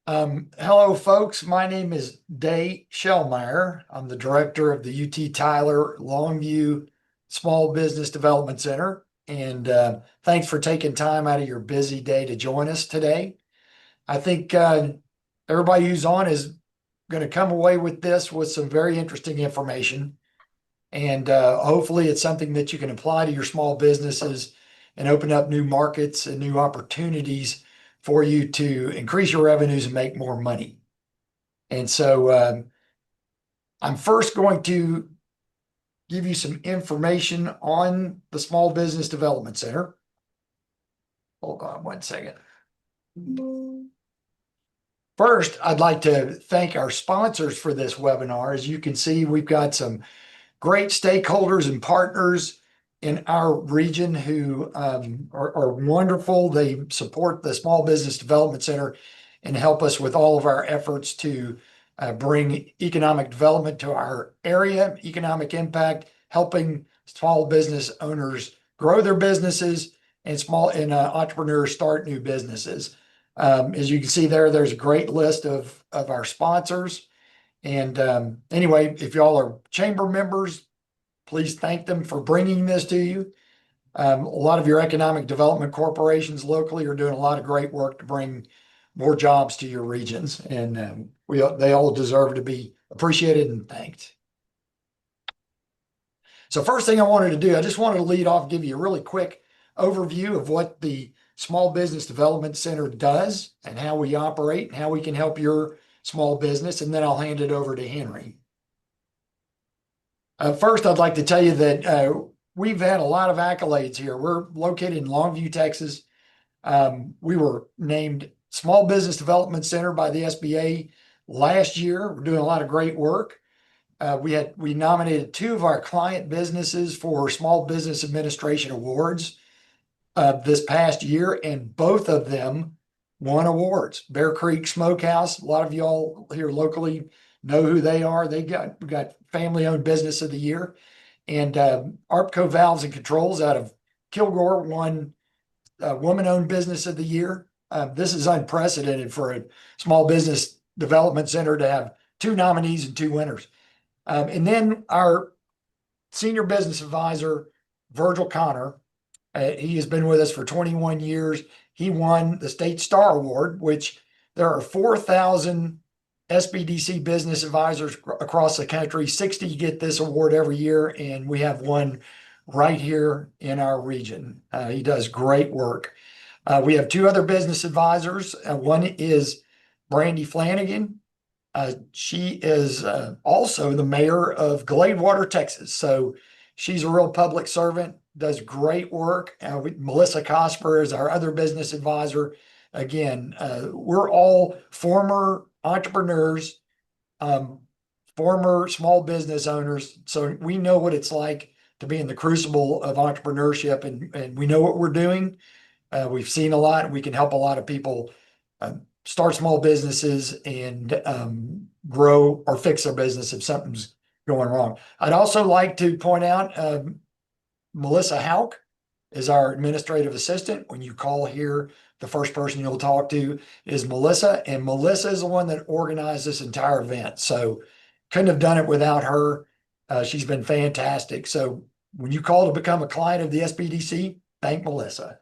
Hello, folks. My name is Day Shellmeyer. I'm the director of the UT Tyler-Longview Small Business Development Center. And thanks for taking time out of your busy day to join us today. I think everybody who's on is going to come away with this with some very interesting information. And hopefully it's something that you can apply to your small businesses and open up new markets and new opportunities for you to increase your revenues and make more money. And so I'm first going to give you some information on the Small Business Development Center. Hold on one second. First, I'd like to thank our sponsors for this webinar. As you can see, we've got some great stakeholders and partners in our region who are wonderful. They support the Small Business Development Center and help us with all of our efforts to bring economic development to our area, economic impact, helping small business owners grow their businesses and entrepreneurs start new businesses. As you can see there's a great list of our sponsors. And anyway, if y'all are chamber members, please thank them for bringing this to you. A lot of your economic development corporations locally are doing a lot of great work to bring more jobs to your regions, and they all deserve to be appreciated and thanked. So first thing I wanted to do, I just wanted to lead off, give you a really quick overview of what the Small Business Development Center does and how we operate and how we can help your small business, and then I'll hand it over to Henry. First, I'd like to tell you that we've had a lot of accolades here. We're located in Longview, Texas. We were named Small Business Development Center by the SBA last year. We're doing a lot of great work. We nominated 2 of our client businesses for Small Business Administration Awards this past year, and both of them won awards. Bear Creek Smokehouse, a lot of y'all here locally know who they are. We got Family-Owned Business of the Year. And ARPCO Valves and Controls out of Kilgore won Woman-Owned Business of the Year. This is unprecedented for a Small Business Development Center to have 2 nominees and 2 winners. And then our Senior Business Advisor, Virgil Connor, he has been with us for 21 years. He won the State Star Award, which there are 4,000 SBDC business advisors across the country. 60 get this award every year, and we have one right here in our region. He does great work. We have 2 other business advisors. One is Brandy Flanagan. She is also the mayor of Gladewater, Texas. So she's a real public servant, does great work. Melissa Cosper is our other business advisor. Again, we're all former entrepreneurs, former small business owners. So we know what it's like to be in the crucible of entrepreneurship, and we know what we're doing. We've seen a lot. We can help a lot of people start small businesses and grow or fix their business if something's going wrong. I'd also like to point out Melissa Hauk is our administrative assistant. When you call here, the first person you'll talk to is Melissa, and Melissa is the one that organized this entire event. So couldn't have done it without her. She's been fantastic. So when you call to become a client of the SBDC, thank Melissa.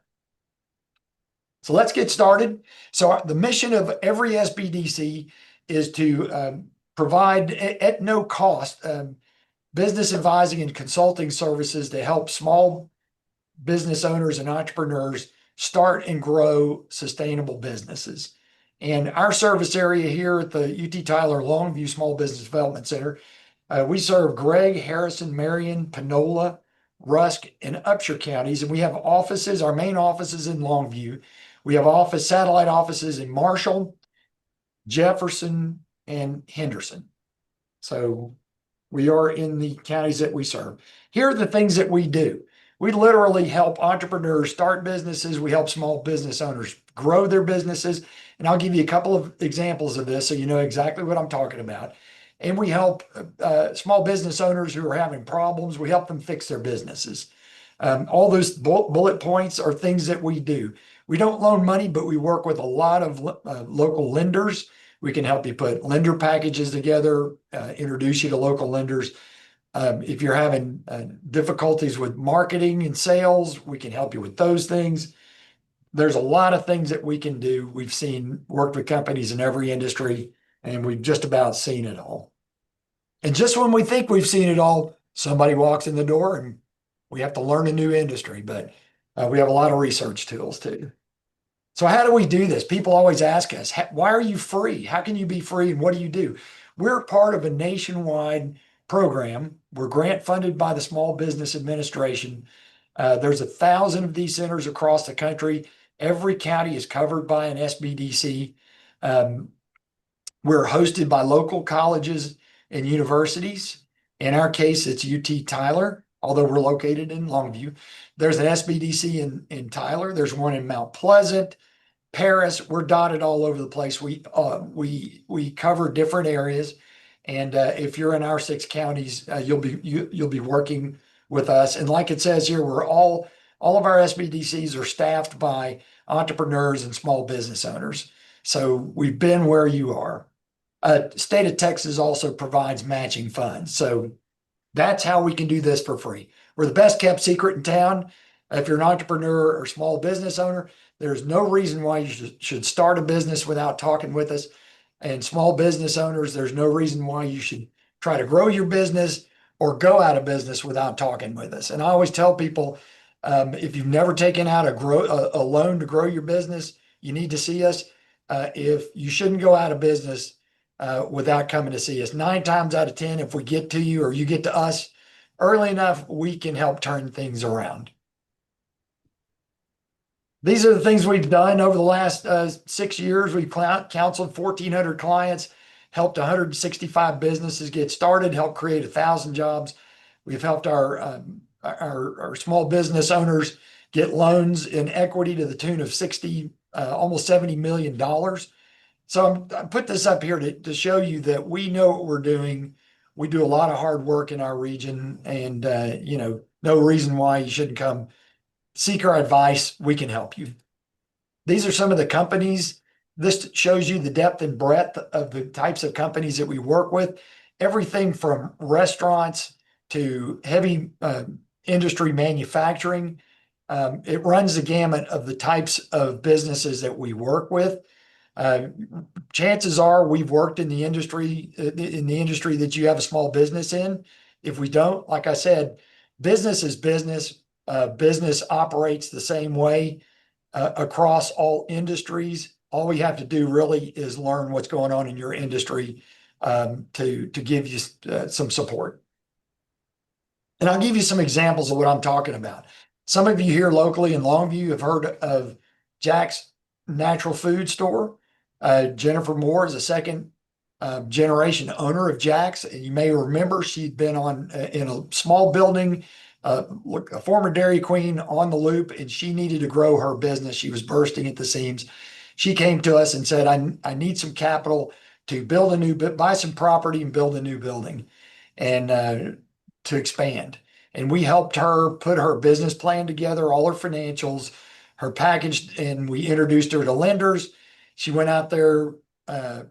So let's get started. So the mission of every SBDC is to provide at no cost business advising and consulting services to help small business owners and entrepreneurs start and grow sustainable businesses. And our service area here at the UT Tyler-Longview Small Business Development Center, we serve Gregg, Harrison, Marion, Panola, Rusk, and Upshur counties. And we have offices, our main office is in Longview. We have satellite offices in Marshall, Jefferson, and Henderson. So we are in the counties that we serve. Here are the things that we do. We literally help entrepreneurs start businesses. We help small business owners grow their businesses. And I'll give you a couple of examples of this so you know exactly what I'm talking about. And we help small business owners who are having problems. We help them fix their businesses. All those bullet points are things that we do. We don't loan money, but we work with a lot of local lenders. We can help you put lender packages together, introduce you to local lenders. If you're having difficulties with marketing and sales, we can help you with those things. There's a lot of things that we can do. We've worked with companies in every industry, and we've just about seen it all. And just when we think we've seen it all, somebody walks in the door and we have to learn a new industry, but we have a lot of research tools too. So how do we do this? People always ask us, why are you free? How can you be free? And what do you do? We're part of a nationwide program. We're grant funded by the Small Business Administration. There's 1,000 of these centers across the country. Every county is covered by an SBDC. We're hosted by local colleges and universities. In our case, it's UT Tyler, although we're located in Longview. There's an SBDC in Tyler. There's one in Mount Pleasant, Paris. We're dotted all over the place. We cover different areas, and if you're in our 6 counties, you'll be working with us. And like it says here, we're all of our SBDCs are staffed by entrepreneurs and small business owners. So we've been where you are. State of Texas also provides matching funds. So that's how we can do this for free. We're the best kept secret in town. If you're an entrepreneur or small business owner, there's no reason why you should start a business without talking with us. And small business owners, there's no reason why you should try to grow your business or go out of business without talking with us. And I always tell people, if you've never taken out a loan to grow your business, you need to see us. If you shouldn't go out of business without coming to see us. 9 times out of 10, if we get to you or you get to us early enough, we can help turn things around. These are the things we've done over the last 6 years. We've counseled 1,400 clients, helped 165 businesses get started, helped create 1,000 jobs. We've helped our small business owners get loans in equity to the tune of almost $70 million. So I put this up here to show you that we know what we're doing. We do a lot of hard work in our region, and no reason why you shouldn't come seek our advice. We can help you. These are some of the companies. This shows you the depth and breadth of the types of companies that we work with. Everything from restaurants to heavy industry manufacturing. It runs the gamut of the types of businesses that we work with. Chances are we've worked in the industry that you have a small business in. If we don't, like I said, business is business. Business operates the same way across all industries. All we have to do really is learn what's going on in your industry to give you some support. And I'll give you some examples of what I'm talking about. Some of you here locally in Longview have heard of Jack's Natural Food Store. Jennifer Moore is a second generation owner of Jack's. And you may remember she'd been in a small building, a former Dairy Queen on the loop, and she needed to grow her business. She was bursting at the seams. She came to us and said, I need some capital to buy some property and build a new building and to expand. And we helped her put her business plan together, all her financials, her package, and we introduced her to lenders. She went out there,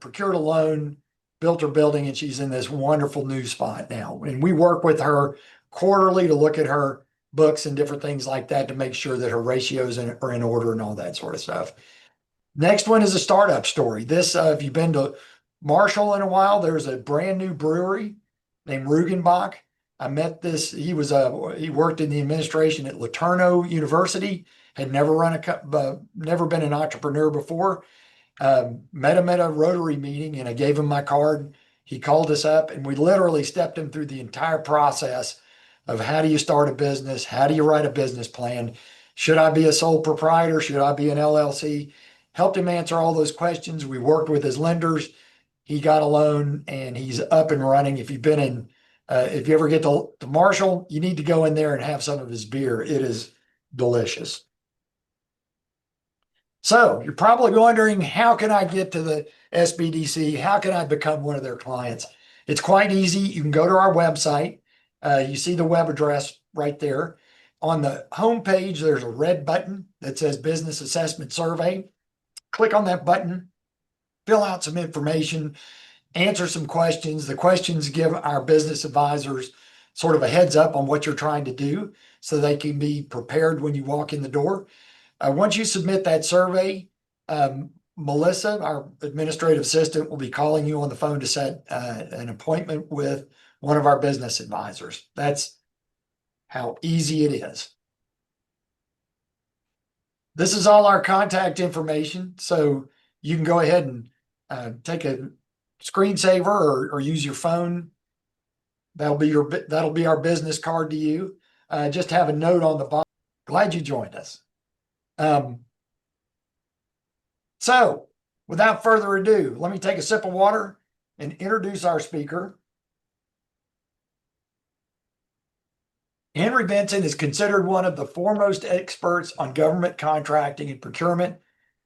procured a loan, built her building, and she's in this wonderful new spot now. And we work with her quarterly to look at her books and different things like that to make sure that her ratios are in order and all that sort of stuff. Next one is a startup story. This, if you've been to Marshall in a while, there's a brand new brewery named Rugenbach. I met this. He worked in the administration at LeTourneau University. Had never been an entrepreneur before. Met him at a Rotary meeting, and I gave him my card. He called us up, and we literally stepped him through the entire process of how do you start a business? How do you write a business plan? Should I be a sole proprietor? Should I be an LLC? Helped him answer all those questions. We worked with his lenders. He got a loan, and he's up and running. If you ever get to Marshall, you need to go in there and have some of his beer. It is delicious. So you're probably wondering, how can I get to the SBDC? How can I become one of their clients? It's quite easy. You can go to our website. You see the web address right there. On the home page, there's a red button that says Business Assessment Survey. Click on that button, fill out some information, answer some questions. The questions give our business advisors sort of a heads up on what you're trying to do so they can be prepared when you walk in the door. Once you submit that survey, Melissa, our administrative assistant, will be calling you on the phone to set an appointment with one of our business advisors. That's how easy it is. This is all our contact information, so you can go ahead and take a screensaver or use your phone. That'll be our business card to you. Just have a note on the bottom. Glad you joined us. So without further ado, let me take a sip of water and introduce our speaker. Henry VINSON is considered one of the foremost experts on government contracting and procurement,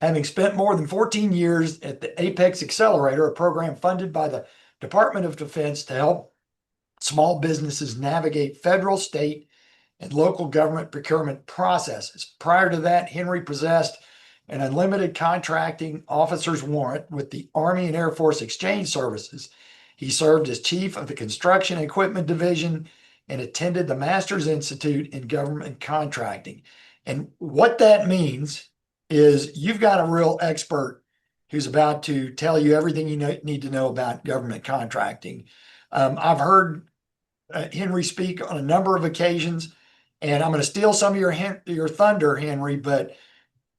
having spent more than 14 years at the APEX Accelerator, a program funded by the Department of Defense to help small businesses navigate federal, state, and local government procurement processes. Prior to that, Henry possessed an unlimited contracting officer's warrant with the Army and Air Force Exchange Services. He served as chief of the Construction Equipment Division and attended the Masters Institute in Government Contracting. And what that means is you've got a real expert who's about to tell you everything you need to know about government contracting. I've heard Henry speak on a number of occasions, and I'm going to steal some of your thunder, Henry, but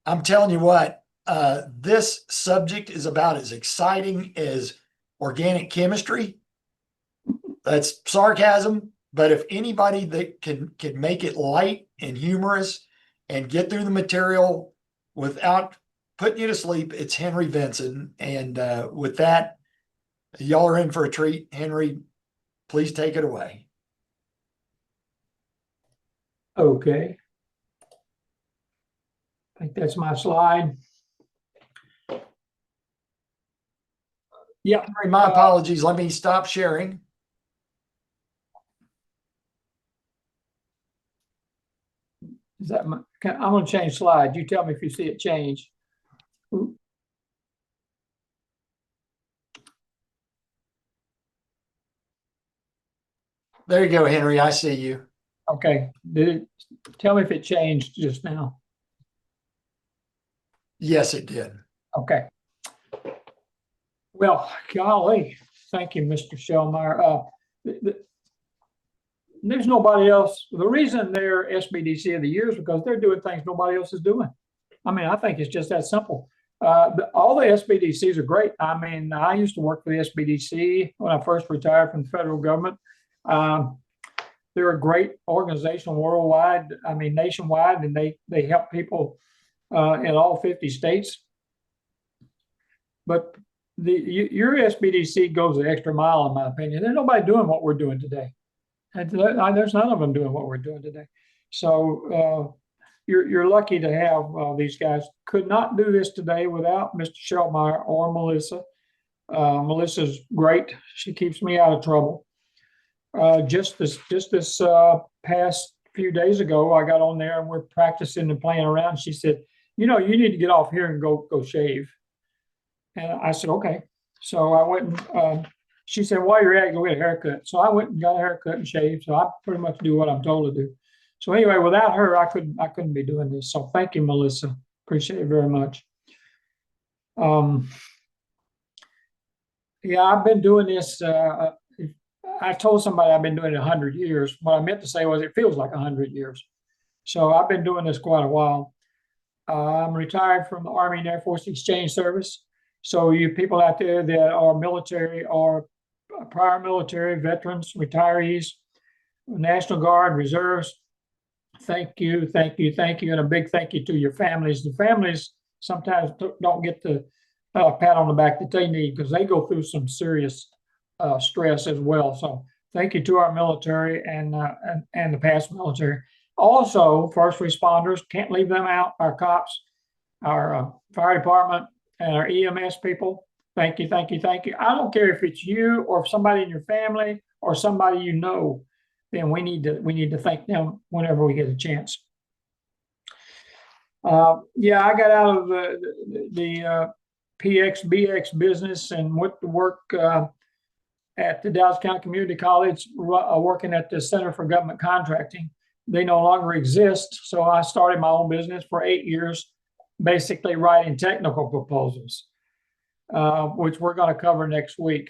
I'm telling you what, this subject is about as exciting as organic chemistry. That's sarcasm. But if anybody that can make it light and humorous and get through the material without putting you to sleep, it's Henry VINSON. And with that, y'all are in for a treat. Henry, please take it away. Okay. I think that's my slide. Yeah. Henry, my apologies. Let me stop sharing. Is that I'm going to change slide. You tell me if you see it change. Ooh. There you go, Henry. I see you. Okay. Tell me if it changed just now. Yes, it did. Okay. Well, golly, thank you, Mr. Shellmeyer. There's nobody else. The reason they're SBDC of the year is because they're doing things nobody else is doing. I mean, I think it's just that simple. All the SBDCs are great. I mean, I used to work for the SBDC when I first retired from the federal government. They're a great organization worldwide, I mean, nationwide, and they help people in all 50 states. But your SBDC goes the extra mile, in my opinion. There's nobody doing what we're doing today. And there's none of them doing what we're doing today. So you're lucky to have these guys. Could not do this today without Mr. Shellmeyer or Melissa. Melissa's great. She keeps me out of trouble. Just this past few days ago, I got on there and we're practicing and playing around. She said, you know, you need to get off here and go shave. And I said, okay. So I went and she said, while you're at it, go get a haircut. So I went and got a haircut and shaved. So I pretty much do what I'm told to do. So anyway, without her, I couldn't be doing this. So thank you, Melissa. Appreciate it very much. Yeah, I've been doing this. I told somebody I've been doing it 100 years. What I meant to say was it feels like 100 years. So I've been doing this quite a while. I'm retired from the Army and Air Force Exchange Service. So you people out there that are military or prior military, veterans, retirees, National Guard, reserves, thank you, thank you, thank you. And a big thank you to your families. The families sometimes don't get the pat on the back that they need because they go through some serious stress as well. So thank you to our military and the past military. Also, first responders, can't leave them out. Our cops, our fire department, and our EMS people. Thank you, thank you, thank you. I don't care if it's you or if somebody in your family or somebody you know. then we need to thank them whenever we get a chance. Yeah, I got out of the PXBX business and went to work at the Dallas County Community College, working at the Center for Government Contracting. They no longer exist, so I started my own business for 8 years, basically writing technical proposals, which we're going to cover next week.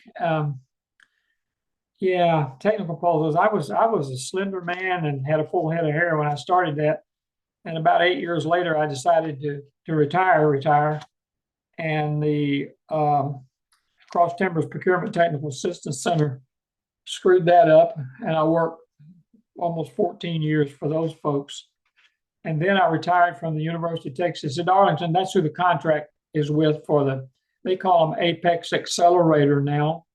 Yeah, technical proposals. I was a slender man and had a full head of hair when I started that, and about 8 years later, I decided to retire, and the Cross Timbers Procurement Technical Assistance Center screwed that up, and I worked almost 14 years for those folks. And then I retired from the University of Texas at Arlington. That's who the contract is with for they call them APEX Accelerator now.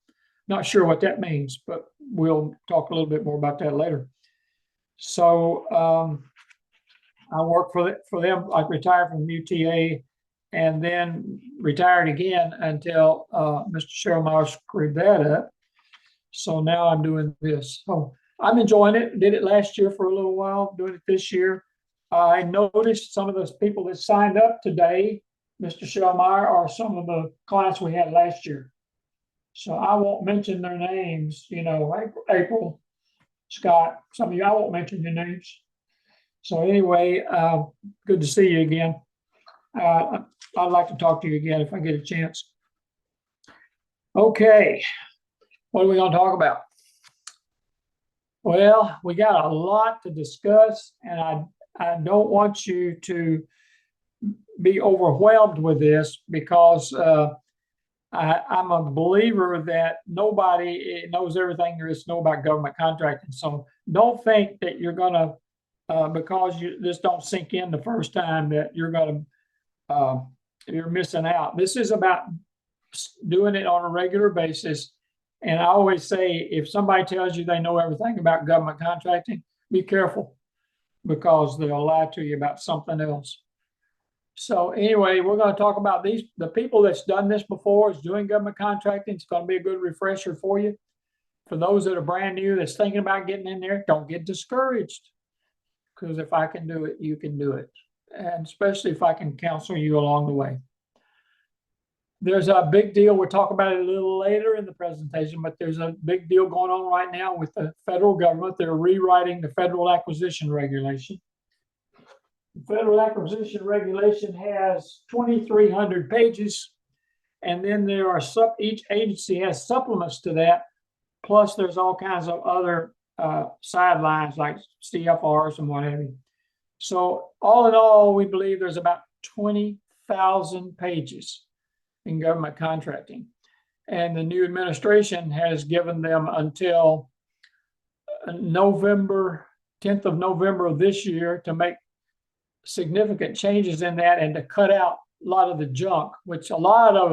Not sure what that means, but we'll talk a little bit more about that later. So I worked for them. I retired from UTA and then retired again until Mr. Shermeyer screwed that up. So now I'm doing this. So I'm enjoying it. Did it last year for a little while, doing it this year. I noticed some of those people that signed up today, Mr. Shermeyer, are some of the clients we had last year. So I won't mention their names, you know, April, Scott, some of you, I won't mention your names. So anyway, good to see you again. I'd like to talk to you again if I get a chance. Okay, what are we going to talk about? Well, we got a lot to discuss, and I don't want you to be overwhelmed with this because I'm a believer that nobody knows everything there is to know about government contracting. So don't think that you're going to, because this don't sink in the first time, that you're going to, you're missing out. This is about doing it on a regular basis. And I always say, if somebody tells you they know everything about government contracting, be careful because they'll lie to you about something else. So anyway, we're going to talk about the people that's done this before is doing government contracting. It's going to be a good refresher for you. For those that are brand new that's thinking about getting in there, don't get discouraged because if I can do it, you can do it. And especially if I can counsel you along the way. There's a big deal. We'll talk about it a little later in the presentation, but there's a big deal going on right now with the federal government. They're rewriting the federal acquisition regulation. The federal acquisition regulation has 2,300 pages, and then there are each agency has supplements to that. Plus, there's all kinds of other sidelines like CFRs and what have you. So, all in all, we believe there's about 20,000 pages in government contracting. And the new administration has given them until 10th of November of this year to make significant changes in that and to cut out a lot of the junk, which a lot of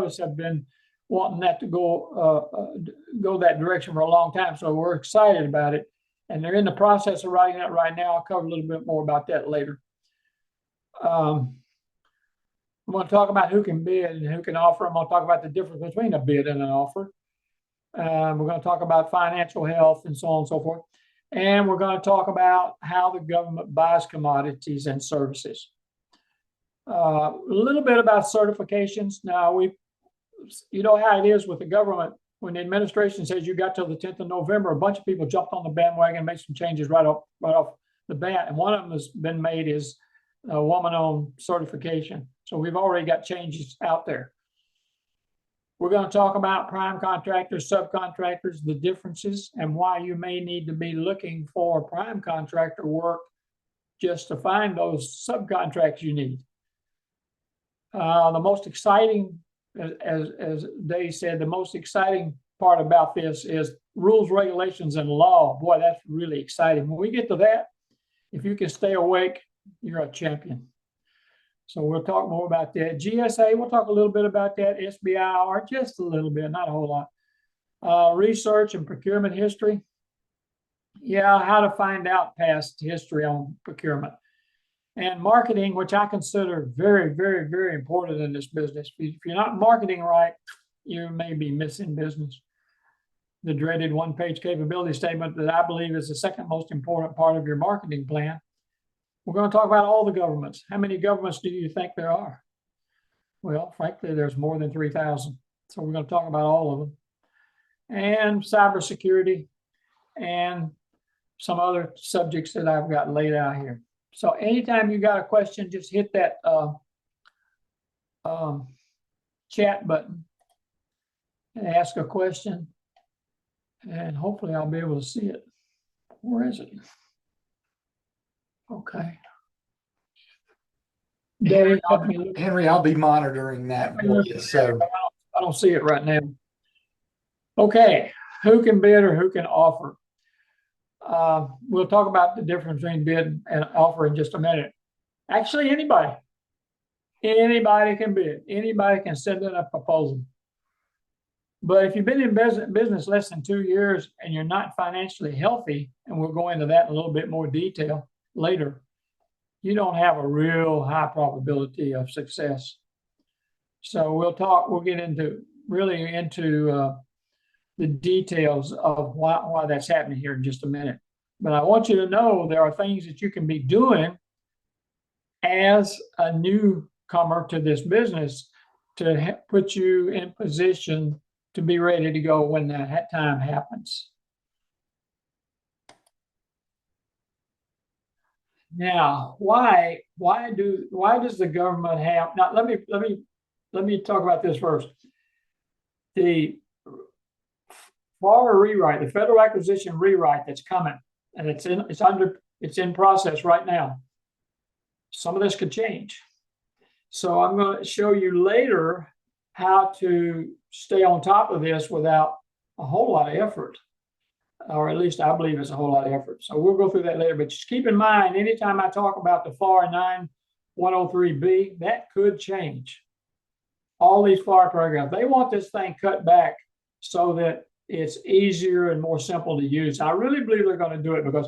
us have been wanting that to go that direction for a long time. So we're excited about it. And they're in the process of writing that right now. I'll cover a little bit more about that later. I'm going to talk about who can bid and who can offer. I'm going to talk about the difference between a bid and an offer. We're going to talk about financial health and so on and so forth. And we're going to talk about how the government buys commodities and services. A little bit about certifications. Now, you know how it is with the government. When the administration says you got till the 10th of November, a bunch of people jumped on the bandwagon and made some changes right off the bat. And one of them has been made is a woman-owned certification. So we've already got changes out there. We're going to talk about prime contractors, subcontractors, the differences, and why you may need to be looking for prime contractor work just to find those subcontracts you need. The most exciting, as Dave said, the most exciting part about this is rules, regulations, and law. Boy, that's really exciting. When we get to that, if you can stay awake, you're a champion. So we'll talk more about that. GSA, we'll talk a little bit about that. SBIR, just a little bit, not a whole lot. Research and procurement history. Yeah, how to find out past history on procurement. And marketing, which I consider very, very, very important in this business. If you're not marketing right, you may be missing business. the dreaded one-page capability statement that I believe is the second most important part of your marketing plan. We're going to talk about all the governments. How many governments do you think there are? Well, frankly, there's more than 3,000. So we're going to talk about all of them. And cybersecurity and some other subjects that I've got laid out here. So anytime you got a question, just hit that chat button and ask a question. And hopefully I'll be able to see it. Where is it? Okay. Dave, help me look. Henry, I'll be monitoring that for you. So I don't see it right now. Okay, who can bid or who can offer? We'll talk about the difference between bid and offer in just a minute. Actually, anybody can bid. Anybody can send in a proposal. But if you've been in business less than 2 years and you're not financially healthy, and we'll go into that in a little bit more detail later, you don't have a real high probability of success. So we'll get into the details of why that's happening here in just a minute. But I want you to know there are things that you can be doing as a newcomer to this business to put you in position to be ready to go when that time happens. Now, why does the government have? Now, let me talk about this first. The FAR rewrite, the federal acquisition rewrite that's coming, and it's in process right now. Some of this could change. So I'm going to show you later how to stay on top of this without a whole lot of effort, or at least I believe it's a whole lot of effort. So we'll go through that later, but just keep in mind, anytime I talk about the FAR 9103B, that could change. All these FAR programs, they want this thing cut back so that it's easier and more simple to use. I really believe they're going to do it because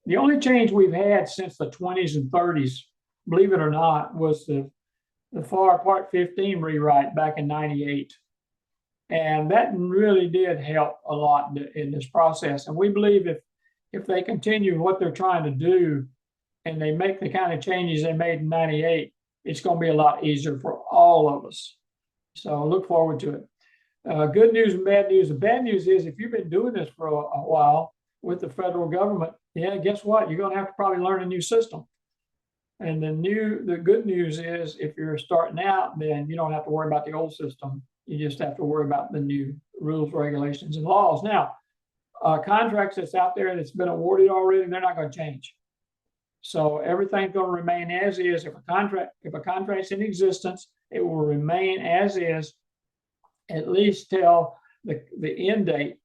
the only change we've had since the 20s and 30s, believe it or not, was the FAR Part 15 rewrite back in '98. And that really did help a lot in this process. And we believe if they continue what they're trying to do and they make the kind of changes they made in '98, it's going to be a lot easier for all of us. So look forward to it. Good news and bad news. The bad news is if you've been doing this for a while with the federal government, yeah, guess what? You're going to have to probably learn a new system. And the good news is if you're starting out, then you don't have to worry about the old system. You just have to worry about the new rules, regulations, and laws. Now, contracts that's out there that's been awarded already, they're not going to change. So everything's going to remain as is. If a contract's in existence, it will remain as is, at least till the end date.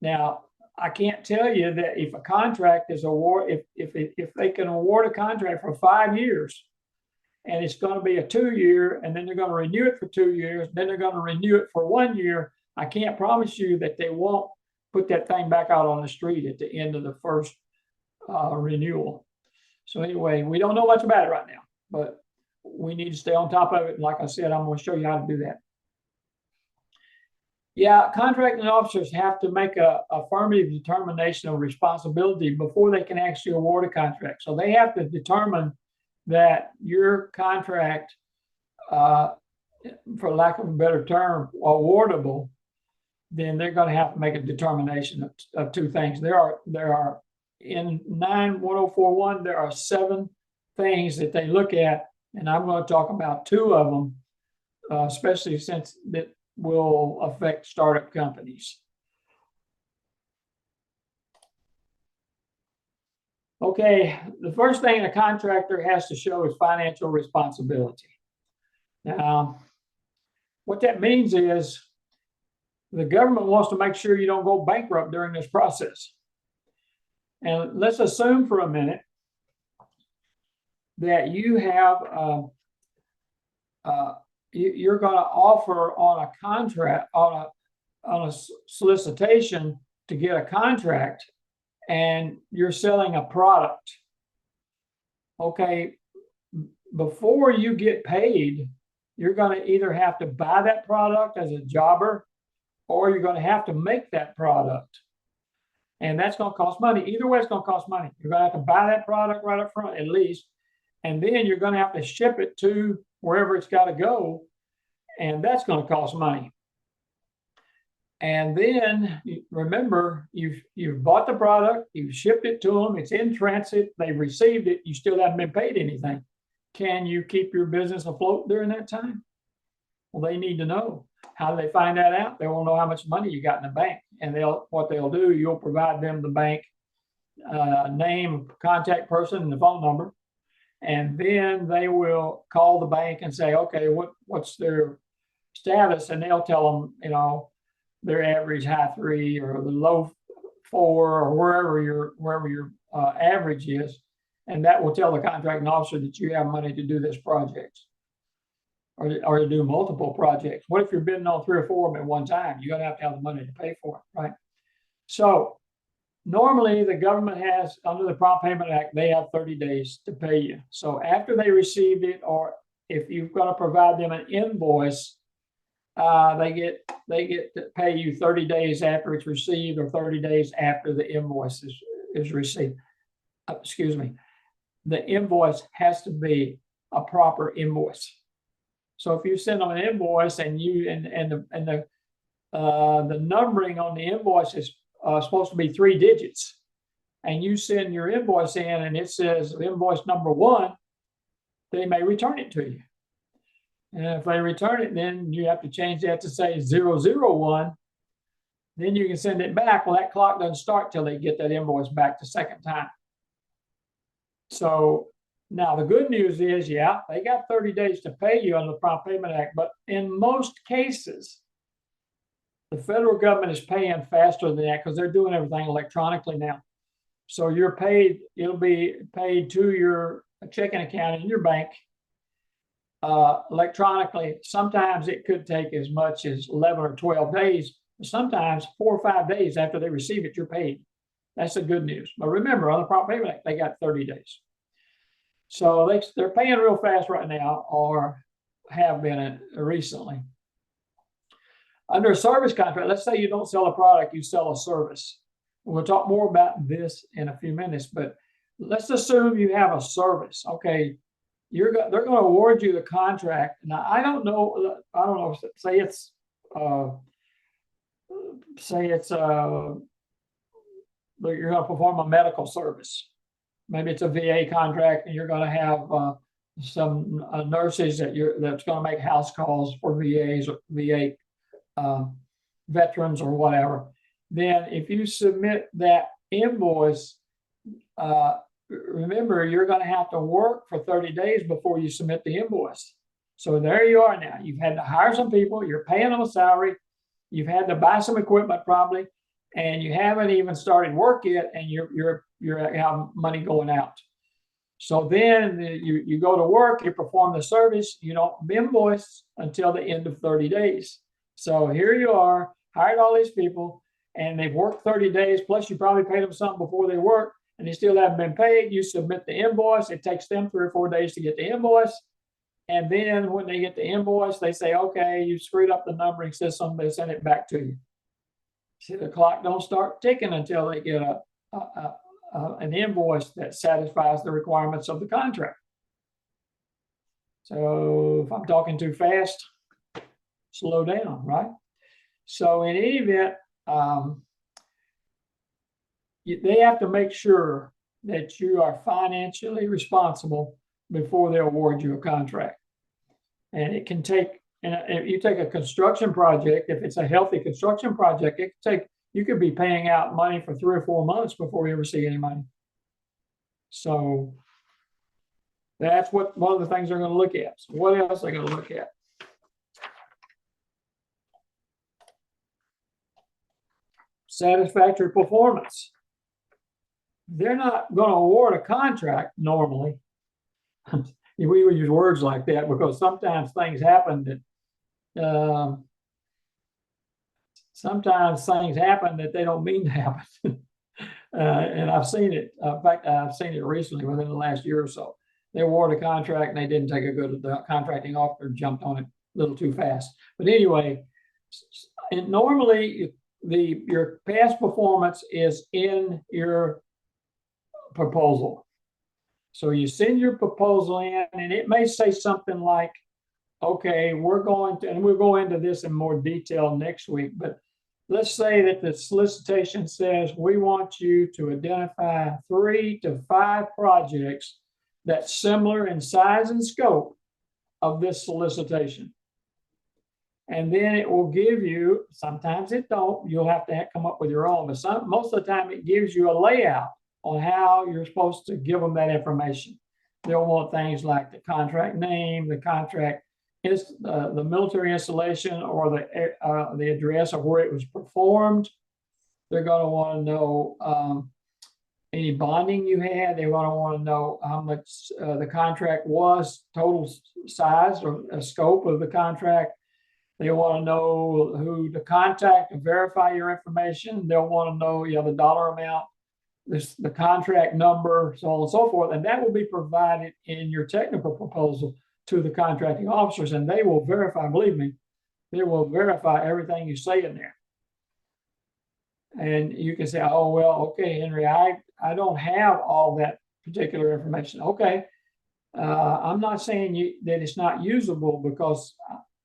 Now, I can't tell you that if a contract is awarded, if they can award a contract for 5 years, and it's going to be a 2-year, and then they're going to renew it for 2 years, then they're going to renew it for 1 year, I can't promise you that they won't put that thing back out on the street at the end of the first renewal. So anyway, we don't know much about it right now, but we need to stay on top of it. And like I said, I'm going to show you how to do that. Yeah, contracting officers have to make a affirmative determination of responsibility before they can actually award a contract. So they have to determine that your contract, for lack of a better term, awardable. Then they're going to have to make a determination of two things. There are in 91041, there are 7 things that they look at, and I'm going to talk about 2 of them, especially since that will affect startup companies. Okay, the first thing a contractor has to show is financial responsibility. Now, what that means is the government wants to make sure you don't go bankrupt during this process. And let's assume for a minute that you have you're going to offer on a contract, on a solicitation to get a contract, and you're selling a product. Okay, before you get paid, you're going to either have to buy that product as a jobber, or you're going to have to make that product. And that's going to cost money. Either way, it's going to cost money. You're going to have to buy that product right up front, at least. And then you're going to have to ship it to wherever it's got to go. And that's going to cost money. And then remember, you've bought the product, you've shipped it to them, it's in transit, they've received it, you still haven't been paid anything. Can you keep your business afloat during that time? Well, they need to know. How do they find that out? They won't know how much money you got in the bank. And what they'll do, you'll provide them the bank name, contact person, and the phone number. And then they will call the bank and say, okay, what's their status? And they'll tell them, you know, their average high 3 or the low 4 or wherever your average is. And that will tell the contracting officer that you have money to do this project or to do multiple projects. What if you're bidding on 3 or 4 of them at one time? You're going to have the money to pay for it, right? So normally the government has, under the Prompt Payment Act, they have 30 days to pay you. So after they received it, or if you're going to provide them an invoice, they get to pay you 30 days after it's received or 30 days after the invoice is received. Excuse me. The invoice has to be a proper invoice. So if you send them an invoice and the numbering on the invoice is supposed to be 3 digits, and you send your invoice in and it says invoice number 1, they may return it to you. And if they return it, then you have to change that to say 001. Then you can send it back. Well, that clock doesn't start till they get that invoice back the second time. So now the good news is, yeah, they got 30 days to pay you under the Prompt Payment Act, but in most cases, the federal government is paying faster than that because they're doing everything electronically now. So you're paid, it'll be paid to your checking account in your bank electronically. Sometimes it could take as much as 11 or 12 days. Sometimes 4 or 5 days after they receive it, you're paid. That's the good news. But remember, on the Prompt Payment Act, they got 30 days. So they're paying real fast right now, or have been recently. Under a service contract, let's say you don't sell a product, you sell a service. We'll talk more about this in a few minutes, but let's assume you have a service. Okay, they're going to award you the contract. Now, I don't know, say it's you're going to perform a medical service. Maybe it's a VA contract, and you're going to have some nurses that's going to make house calls for VAs or VA veterans or whatever. Then if you submit that invoice, remember, you're going to have to work for 30 days before you submit the invoice. So there you are now. You've had to hire some people, you're paying them a salary, you've had to buy some equipment probably, and you haven't even started work yet, and you have money going out. So then you go to work, you perform the service, you don't invoice until the end of 30 days. So here you are, hired all these people, and they've worked 30 days, plus you probably paid them something before they work, and they still haven't been paid. You submit the invoice. It takes them 3 or 4 days to get the invoice. And then when they get the invoice, they say, okay, you screwed up the numbering system. They send it back to you. See, the clock don't start ticking until they get an invoice that satisfies the requirements of the contract. So if I'm talking too fast, slow down, right? So in any event, they have to make sure that you are financially responsible before they award you a contract. And it can take, and if you take a construction project, if it's a healthy construction project, you could be paying out money for 3 or 4 months before you ever see any money. So that's one of the things they're going to look at. So what else are they going to look at? Satisfactory performance. They're not going to award a contract normally. We would use words like that because sometimes things happen that they don't mean to happen. And I've seen it. In fact, I've seen it recently within the last year or so. They award a contract and they didn't take the contracting officer jumped on it a little too fast. But anyway, and normally your past performance is in your proposal. So you send your proposal in, and it may say something like, okay, we're going to, and we'll go into this in more detail next week, but let's say that the solicitation says we want you to identify 3 to 5 projects that's similar in size and scope of this solicitation. And then it will give you, sometimes it don't, you'll have to come up with your own, but most of the time it gives you a layout on how you're supposed to give them that information. They'll want things like the contract name, the contract is the military installation, or the address of where it was performed. They're going to want to know any bonding you had. They want to know how much the contract was, total size or scope of the contract. They want to know who to contact to verify your information. They'll want to know, the dollar amount, the contract number, so on and so forth. And that will be provided in your technical proposal to the contracting officers, and they will verify, believe me, they will verify everything you say in there. And you can say, oh, well, okay, Henry, I don't have all that particular information. Okay, I'm not saying that it's not usable, because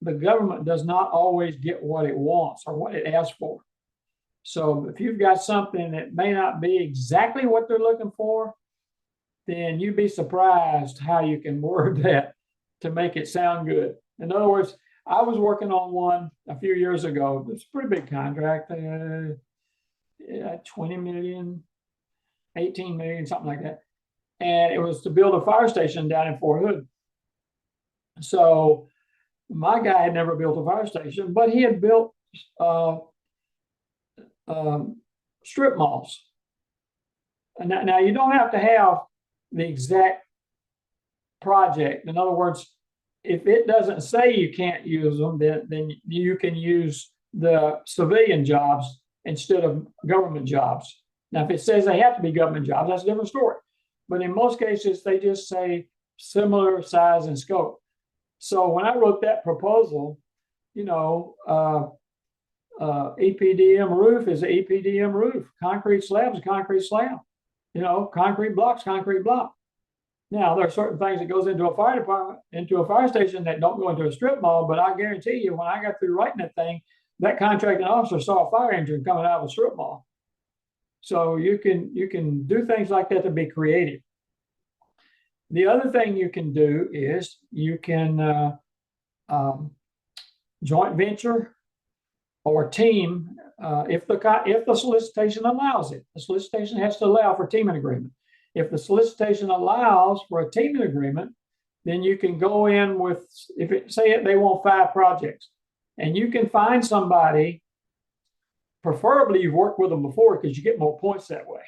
the government does not always get what it wants or what it asks for. So if you've got something that may not be exactly what they're looking for, then you'd be surprised how you can word that to make it sound good. In other words, I was working on one a few years ago. It's a pretty big contract, 20 million, 18 million, something like that. And it was to build a fire station down in Fort Hood. So my guy had never built a fire station, but he had built strip malls. And now you don't have to have the exact project. In other words, if it doesn't say you can't use them, then you can use the civilian jobs instead of government jobs. Now, if it says they have to be government jobs, that's a different story. But in most cases, they just say similar size and scope. So when I wrote that proposal, EPDM roof is an EPDM roof. Concrete slab is a concrete slab. Concrete blocks, concrete block. Now, there are certain things that goes into a fire department, into a fire station, that don't go into a strip mall, but I guarantee you, when I got through writing that thing, that contracting officer saw a fire engine coming out of a strip mall. So you can do things like that to be creative. The other thing you can do is you can joint venture or team if the solicitation allows it. The solicitation has to allow for teaming agreement. If the solicitation allows for a teaming agreement, then you can go in with, they want 5 projects, and you can find somebody, preferably you've worked with them before, because you get more points that way.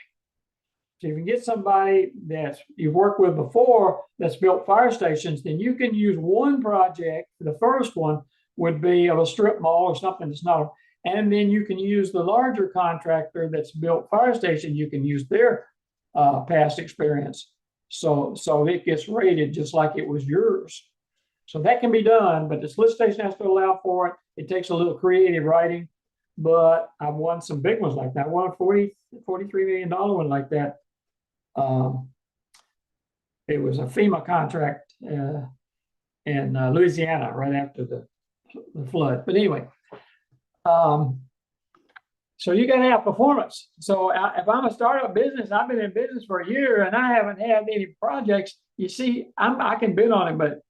So if you can get somebody that you've worked with before that's built fire stations, then you can use one project. The first one would be of a strip mall or something that's not, and then you can use the larger contractor that's built fire station. You can use their past experience. So it gets rated just like it was yours. So that can be done, but the solicitation has to allow for it. It takes a little creative writing, but I've won some big ones like that. I won a $43 million one like that. It was a FEMA contract in Louisiana right after the flood. But anyway, so you got to have performance. So if I'm a startup business, I've been in business for a year and I haven't had any projects, you see, I can bid on it, but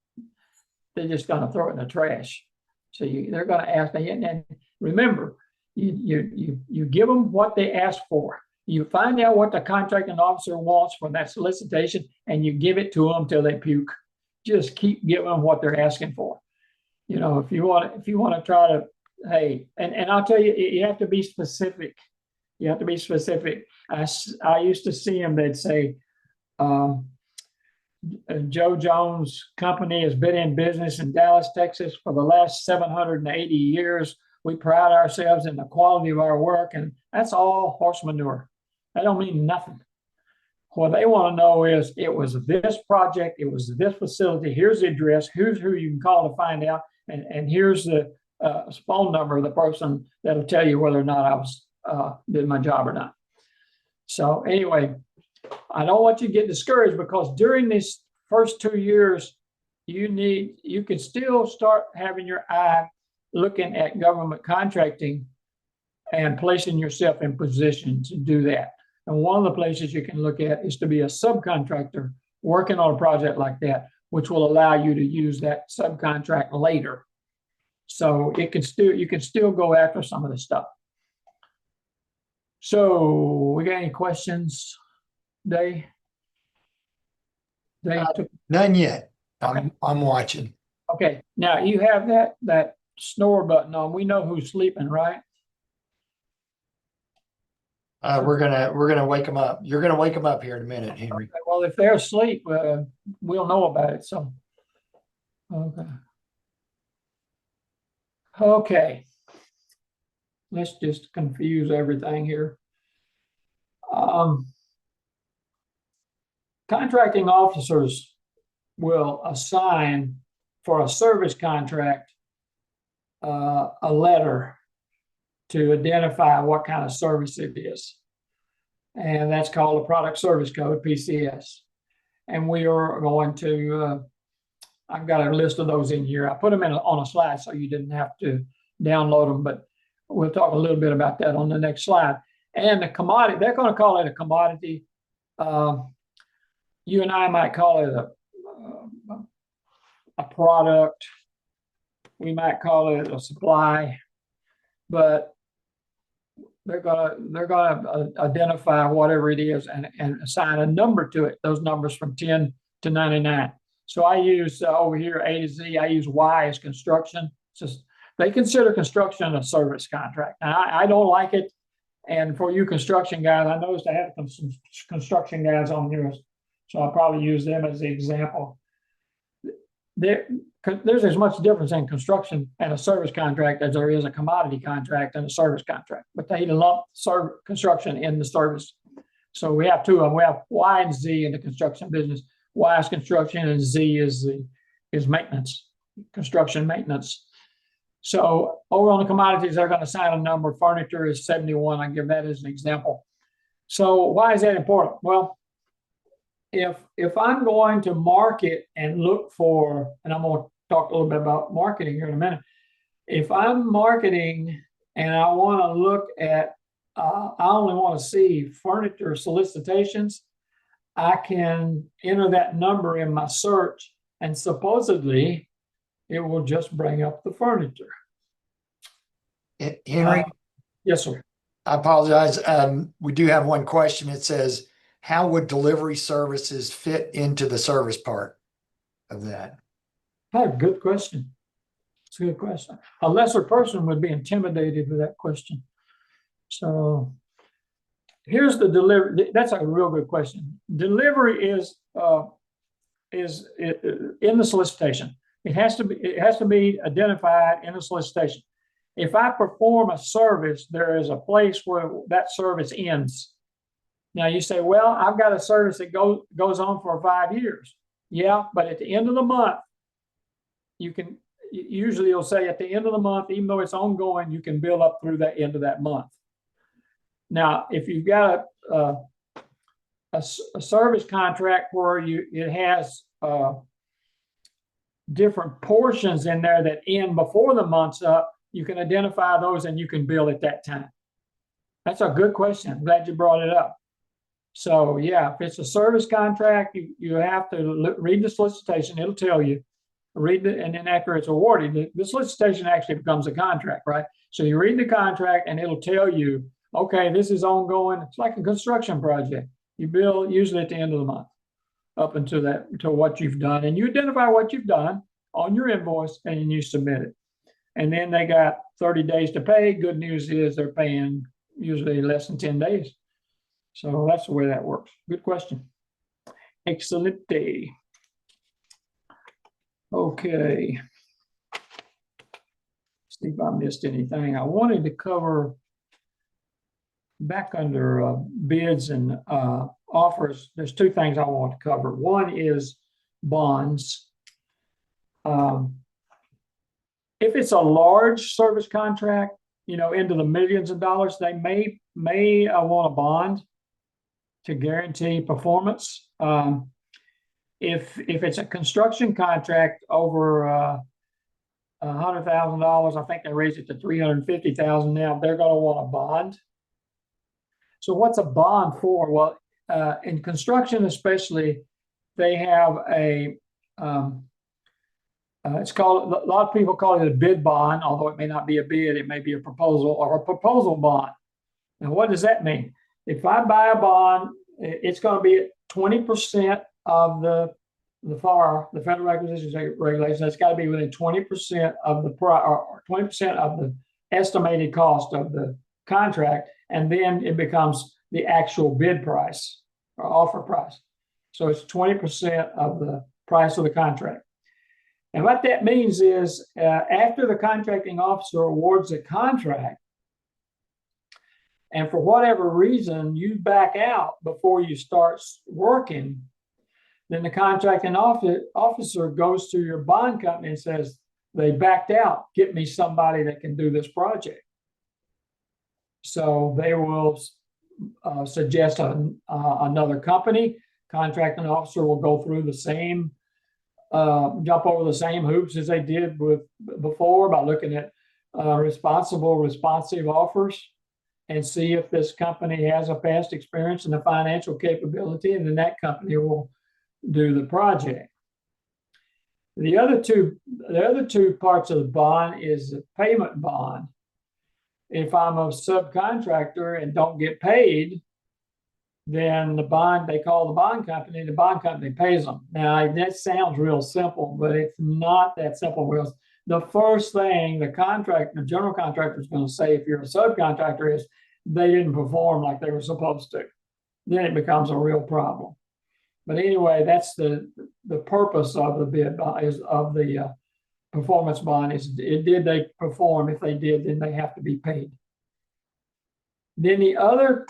they're just going to throw it in the trash. So they're going to ask me, and remember, you give them what they ask for. You find out what the contracting officer wants from that solicitation, and you give it to them till they puke. Just keep giving them what they're asking for. If you want to try to, hey, and I'll tell you, you have to be specific. You have to be specific. I used to see them. They'd say, Joe Jones Company has been in business in Dallas, Texas for the last 780 years. We pride ourselves in the quality of our work, and that's all horse manure. That don't mean nothing. What they want to know is, it was this project, it was this facility, here's the address, here's who you can call to find out, and here's the phone number of the person that'll tell you whether or not I was did my job or not. So anyway, I don't want you to get discouraged, because during these first 2 years, you can still start having your eye looking at government contracting and placing yourself in position to do that. And one of the places you can look at is to be a subcontractor working on a project like that, which will allow you to use that subcontract later. So you can still go after some of this stuff. So we got any questions, Dave? None yet. I'm watching. Okay, now you have that snore button on. We know who's sleeping, right? We're gonna wake them up. You're gonna wake them up here in a minute, Henry. Okay, well, if they're asleep, we'll know about it. So, okay. Let's just confuse everything here. Contracting officers will assign for a service contract a letter to identify what kind of service it is. And that's called a product service code, PCS. And we are going to, I've got a list of those in here. I put them on a slide so you didn't have to download them, but we'll talk a little bit about that on the next slide. And the commodity, they're going to call it a commodity. You and I might call it a product. We might call it a supply, but they're gonna identify whatever it is and assign a number to it. Those numbers from 10 to 99. So I use over here A to Z. I use Y as construction. It's just they consider construction a service contract. Now I don't like it. And for you construction guys, I noticed I have some construction guys on here, so I'll probably use them as the example. There's as much difference in construction and a service contract as there is a commodity contract and a service contract, but they lump construction in the service. So we have two of them. We have Y and Z in the construction business. Y is construction and Z is maintenance, construction maintenance. So over on the commodities, they're going to assign a number. Furniture is 71. I give that as an example. So why is that important? Well, if I'm going to market and look for, and I'm going to talk a little bit about marketing here in a minute. If I'm marketing and I want to look at, I only want to see furniture solicitations, I can enter that number in my search and supposedly it will just bring up the furniture. Henry? Yes, sir. I apologize. We do have one question. It says, how would delivery services fit into the service part of that? Oh, good question. It's a good question. A lesser person would be intimidated with that question. So here's the delivery. That's a real good question. Delivery is in the solicitation. It has to be identified in the solicitation. If I perform a service, there is a place where that service ends. Now you say, well, I've got a service that goes on for 5 years. Yeah, but at the end of the month, usually you'll say at the end of the month, even though it's ongoing, you can bill up through the end of that month. Now, if you've got a service contract where it has different portions in there that end before the month's up, you can identify those and you can bill at that time. That's a good question. I'm glad you brought it up. So yeah, if it's a service contract, you have to read the solicitation. It'll tell you, read it, and then after it's awarded, the solicitation actually becomes a contract, right? So you read the contract and it'll tell you, okay, this is ongoing. It's like a construction project. You bill usually at the end of the month up until to what you've done, and you identify what you've done on your invoice and then you submit it. And then they got 30 days to pay. Good news is they're paying usually less than 10 days. So that's the way that works. Good question. Excellent day. Okay. See if I missed anything. I wanted to cover back under bids and offers. There's two things I want to cover. One is bonds. If it's a large service contract, you know, into the millions of dollars, they may want a bond to guarantee performance. If it's a construction contract over $100,000, I think they raised it to $350,000 now. They're going to want a bond. So what's a bond for? Well, in construction especially, they have a it's called, a lot of people call it a bid bond, although it may not be a bid, it may be a proposal or a proposal bond. Now, what does that mean? If I buy a bond, it's going to be 20% of the FAR, the Federal Acquisition Regulation. It's got to be within 20% of the or 20% of the estimated cost of the contract, and then it becomes the actual bid price or offer price. So it's 20% of the price of the contract. And what that means is after the contracting officer awards a contract, and for whatever reason you back out before you start working, then the contracting officer goes to your bond company and says, they backed out, get me somebody that can do this project. So they will suggest another company. Contracting officer will go through the same jump over the same hoops as they did before by looking at responsive offers and see if this company has a past experience and the financial capability, and then that company will do the project. The other two parts of the bond is the payment bond. If I'm a subcontractor and don't get paid, then they call the bond company pays them. Now, that sounds real simple, but it's not that simple. The first thing the general contractor is going to say if you're a subcontractor is they didn't perform like they were supposed to. Then it becomes a real problem. But anyway, that's the purpose of the bid of the performance bond is did they perform? If they did, then they have to be paid. Then the other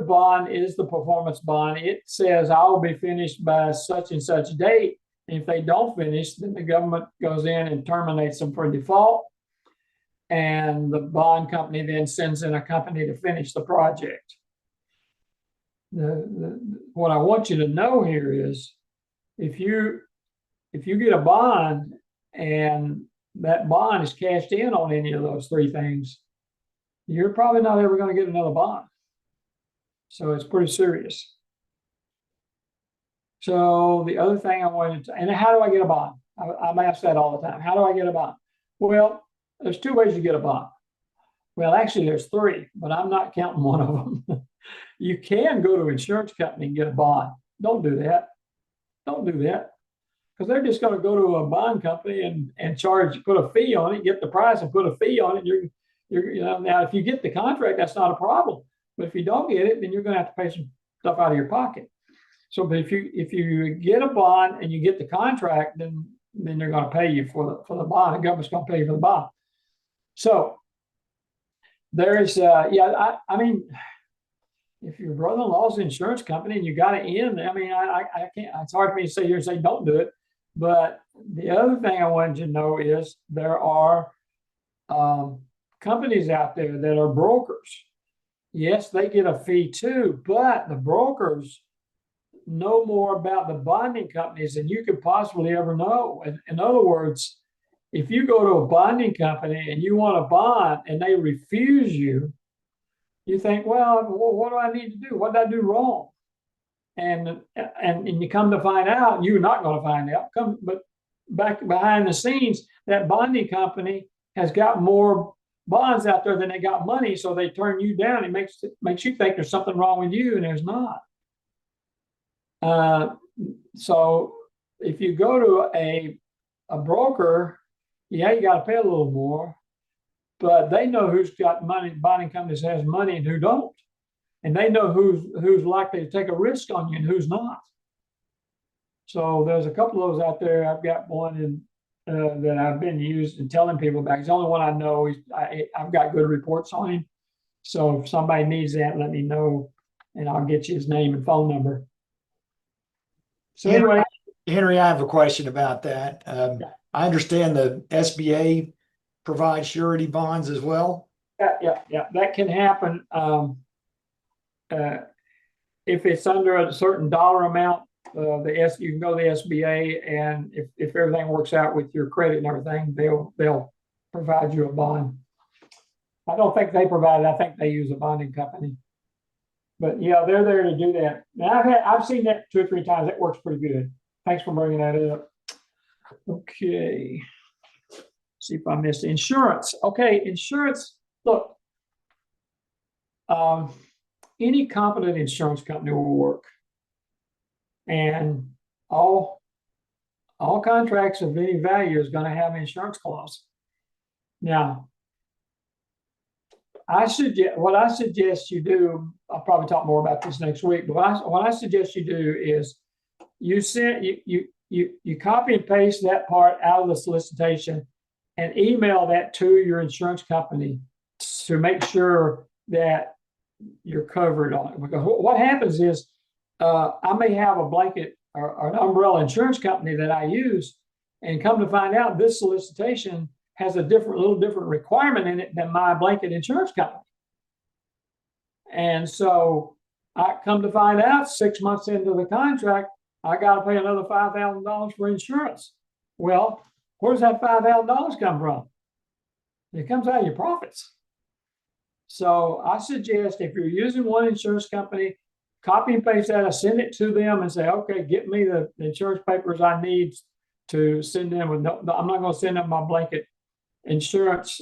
bond is the performance bond. It says I will be finished by such and such date. And if they don't finish, then the government goes in and terminates them for default. And the bond company then sends in a company to finish the project. What I want you to know here is if you get a bond and that bond is cashed in on any of those three things, you're probably not ever going to get another bond. So it's pretty serious. So the other thing I wanted to, and how do I get a bond? I'm asked that all the time. How do I get a bond? Well, there's two ways to get a bond. Well, actually there's three, but I'm not counting one of them. You can go to an insurance company and get a bond. Don't do that. Don't do that. Because they're just going to go to a bond company and put a fee on it, get the price and put a fee on it. Now, if you get the contract, that's not a problem. But if you don't get it, then you're going to have to pay some stuff out of your pocket. So, but if you get a bond and you get the contract, then they're going to pay you for the bond. The government's going to pay you for the bond. So there's I mean, if your brother-in-law's an insurance company and you got it in, I mean, I can't. It's hard for me to sit here and say don't do it. But the other thing I wanted you to know is there are companies out there that are brokers. Yes, they get a fee too, but the brokers know more about the bonding companies than you could possibly ever know. In other words, if you go to a bonding company and you want a bond and they refuse you, you think, well, what do I need to do? What did I do wrong? And you come to find out, you're not going to find out. But back behind the scenes, that bonding company has got more bonds out there than they got money, so they turn you down. It makes you think there's something wrong with you, and there's not. So if you go to a broker, yeah, you got to pay a little more, but they know who's got money. Bonding companies has money and who don't, and they know who's likely to take a risk on you and who's not. So there's a couple of those out there. I've got one that I've been used and telling people about. He's the only one I know. I've got good reports on him. So if somebody needs that, let me know, and I'll get you his name and phone number. So anyway, Henry, I have a question about that. I understand the SBA provide surety bonds as well? Yeah, that can happen. If it's under a certain dollar amount, you can go to the SBA, and if everything works out with your credit and everything, they'll provide you a bond. I don't think they provide it. I think they use a bonding company. But yeah, they're there to do that. And I've seen that 2 or 3 times. That works pretty good. Thanks for bringing that up. Okay. See if I missed insurance. Okay, insurance. Look, any competent insurance company will work, and all contracts of any value is going to have an insurance clause. Now, what I suggest you do. I'll probably talk more about this next week. But what I suggest you do is you copy and paste that part out of the solicitation and email that to your insurance company to make sure that you're covered on it. Because what happens is I may have a blanket or an umbrella insurance company that I use, and come to find out this solicitation has a little different requirement in it than my blanket insurance company. And so I come to find out 6 months into the contract, I got to pay another $5,000 for insurance. Well, where does that $5,000 come from? It comes out of your profits. So I suggest if you're using one insurance company, copy and paste that, send it to them and say, okay, get me the insurance papers I need to send them with. No, I'm not going to send them my blanket insurance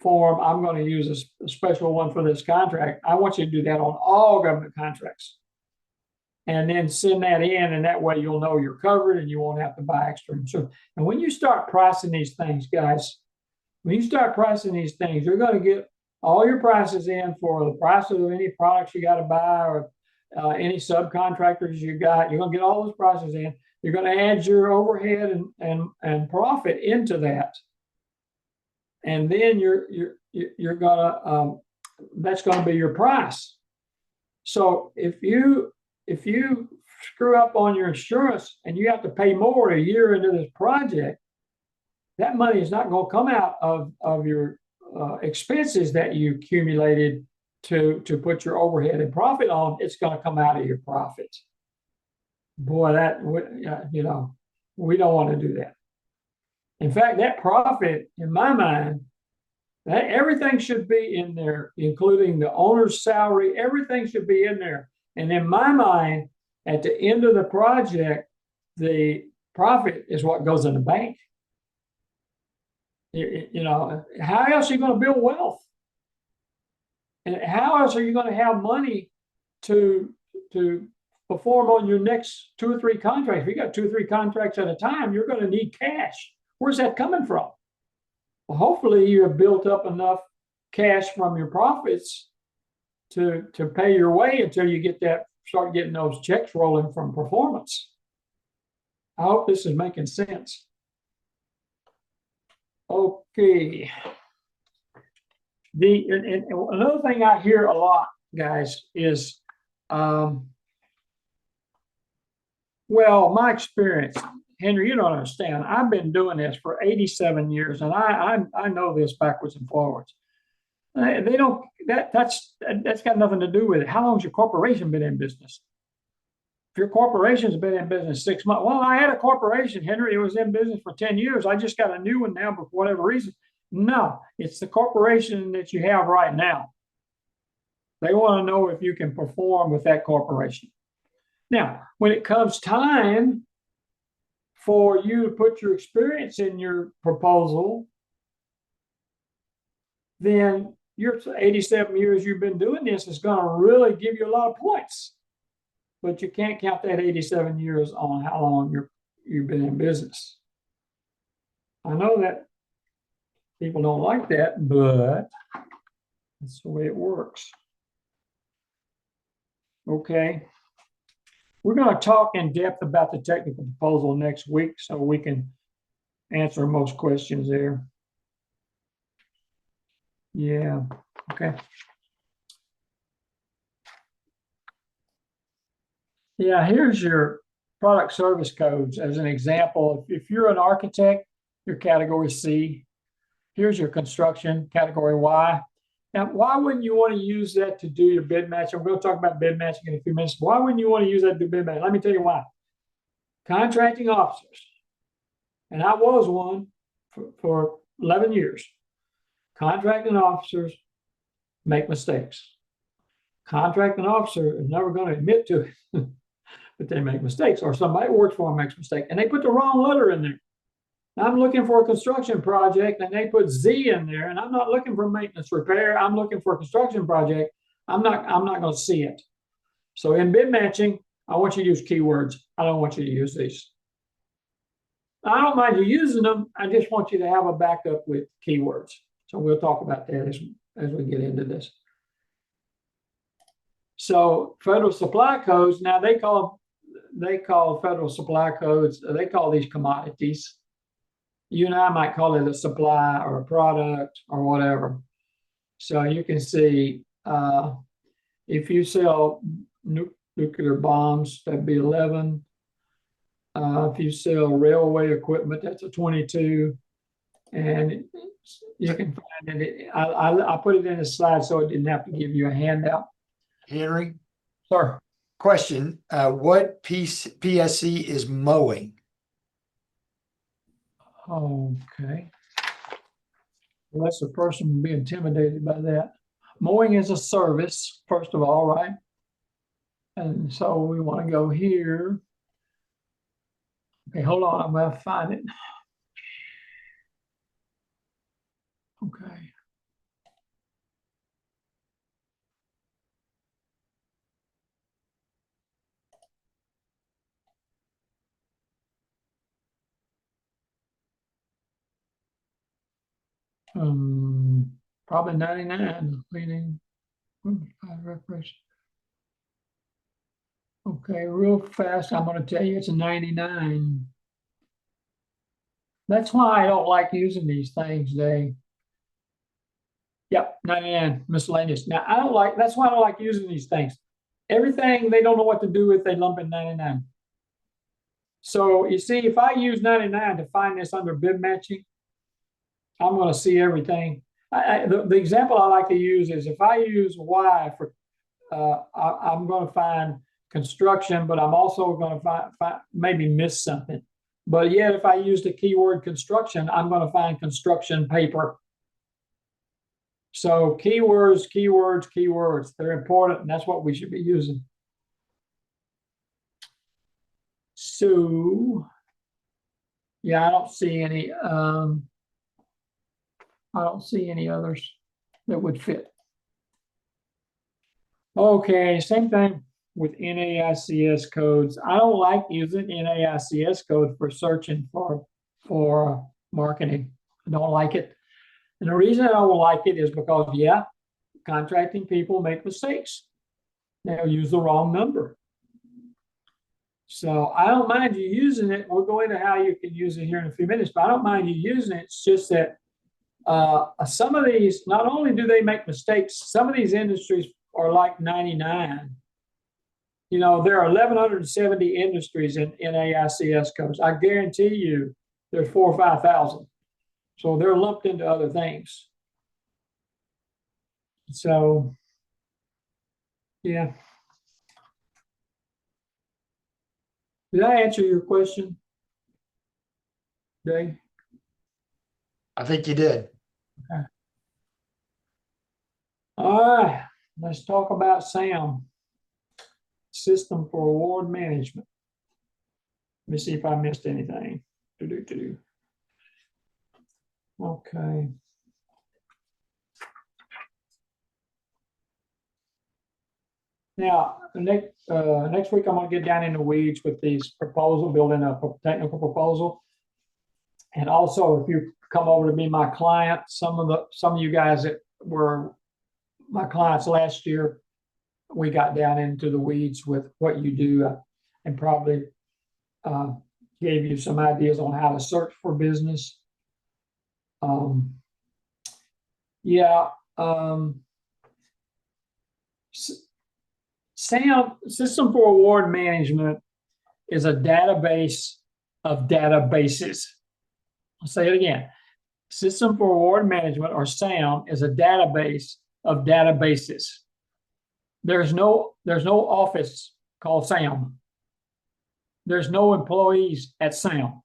form. I'm going to use a special one for this contract. I want you to do that on all government contracts. And then send that in, and that way you'll know you're covered and you won't have to buy extra insurance. And when you start pricing these things, guys, you're going to get all your prices in for the price of any products you got to buy, or any subcontractors you got. You're going to get all those prices in. You're going to add your overhead and profit into that. And then you're gonna that's going to be your price. So if you screw up on your insurance and you have to pay more a year into this project, that money is not going to come out of your expenses that you accumulated to put your overhead and profit on. It's going to come out of your profits. Boy, we don't want to do that. In fact, that profit, in my mind, that everything should be in there, including the owner's salary. Everything should be in there. And in my mind, at the end of the project, the profit is what goes in the bank. How else are you going to build wealth? And how else are you going to have money to perform on your next 2 or 3 contracts? If you got 2 or 3 contracts at a time, you're going to need cash. Where's that coming from? Well, hopefully you have built up enough cash from your profits to pay your way until you start getting those checks rolling from performance. I hope this is making sense. Okay. And another thing I hear a lot, guys, is well, my experience, Henry, you don't understand. I've been doing this for 87 years, and I know this backwards and forwards. They don't. That's got nothing to do with it. How long's your corporation been in business? If your corporation's been in business 6 months, well, I had a corporation, Henry. It was in business for 10 years. I just got a new one now, but for whatever reason. No, it's the corporation that you have right now. They want to know if you can perform with that corporation. Now, when it comes time for you to put your experience in your proposal, then your 87 years you've been doing this is going to really give you a lot of points. But you can't count that 87 years on how long you've been in business. I know that people don't like that, but that's the way it works. Okay. We're going to talk in depth about the technical proposal next week so we can answer most questions there. Yeah, okay. Yeah, here's your product service codes as an example. If you're an architect, your category C. Here's your construction category Y. Now, why wouldn't you want to use that to do your bid matching? We're going to talk about bid matching in a few minutes. Why wouldn't you want to use that to do bid matching? Let me tell you why. Contracting officers, and I was one for 11 years. Contracting officers make mistakes. Contracting officer is never going to admit to it, but they make mistakes, or somebody who works for them makes a mistake, and they put the wrong letter in there. I'm looking for a construction project and they put Z in there, and I'm not looking for maintenance repair. I'm looking for a construction project. I'm not going to see it. So in bid matching, I want you to use keywords. I don't want you to use these. I don't mind you using them. I just want you to have a backup with keywords. So we'll talk about that as we get into this. So federal supply codes, now they call federal supply codes, they call these commodities. You and I might call it a supply or a product or whatever. So you can see if you sell nuclear bombs, that'd be 11. If you sell railway equipment, that's a 22. And you can find it. I put it in a slide so it didn't have to give you a handout. Henry, Sir. question, what PSC is mowing? Okay. Well, that's the person would be intimidated by that. Mowing is a service, first of all, right? And so we want to go here. Okay, hold on, I'm going to find it. Okay. Probably 99 cleaning. Okay, real fast, I'm going to tell you it's a 99. That's why I don't like using these things, Dave. Yep, 99, miscellaneous. Now, that's why I don't like using these things. Everything they don't know what to do with, they lump in 99. So you see, if I use 99 to find this under bid matching, I'm going to see everything. The example I like to use is if I use Y for, I'm going to find construction, but I'm also going to find maybe miss something. But yet, if I use the keyword construction, I'm going to find construction paper. So keywords, keywords, keywords, they're important, and that's what we should be using. So, yeah, I don't see any others that would fit. Okay, same thing with NAICS codes. I don't like using NAICS code for searching for marketing. I don't like it. And the reason I don't like it is because, yeah, contracting people make mistakes. They'll use the wrong number. So I don't mind you using it. We'll go into how you can use it here in a few minutes, but I don't mind you using it. It's just that some of these, not only do they make mistakes, some of these industries are like 99. You know, there are 1,170 industries in NAICS codes. I guarantee you there's 4,000 or 5,000. So they're lumped into other things. So, yeah. Did I answer your question, Dave? I think you did. Okay. All right, let's talk about SAM, System for Award Management. Let me see if I missed anything. Okay. Now, next week, I'm going to get down in the weeds with these proposal, building a technical proposal. And also, if you come over to be my client, some of you guys that were my clients last year, we got down into the weeds with what you do and probably gave you some ideas on how to search for business. SAM, System for Award Management, is a database of databases. I'll say it again. System for Award Management, or SAM, is a database of databases. There's no office called SAM. There's no employees at SAM.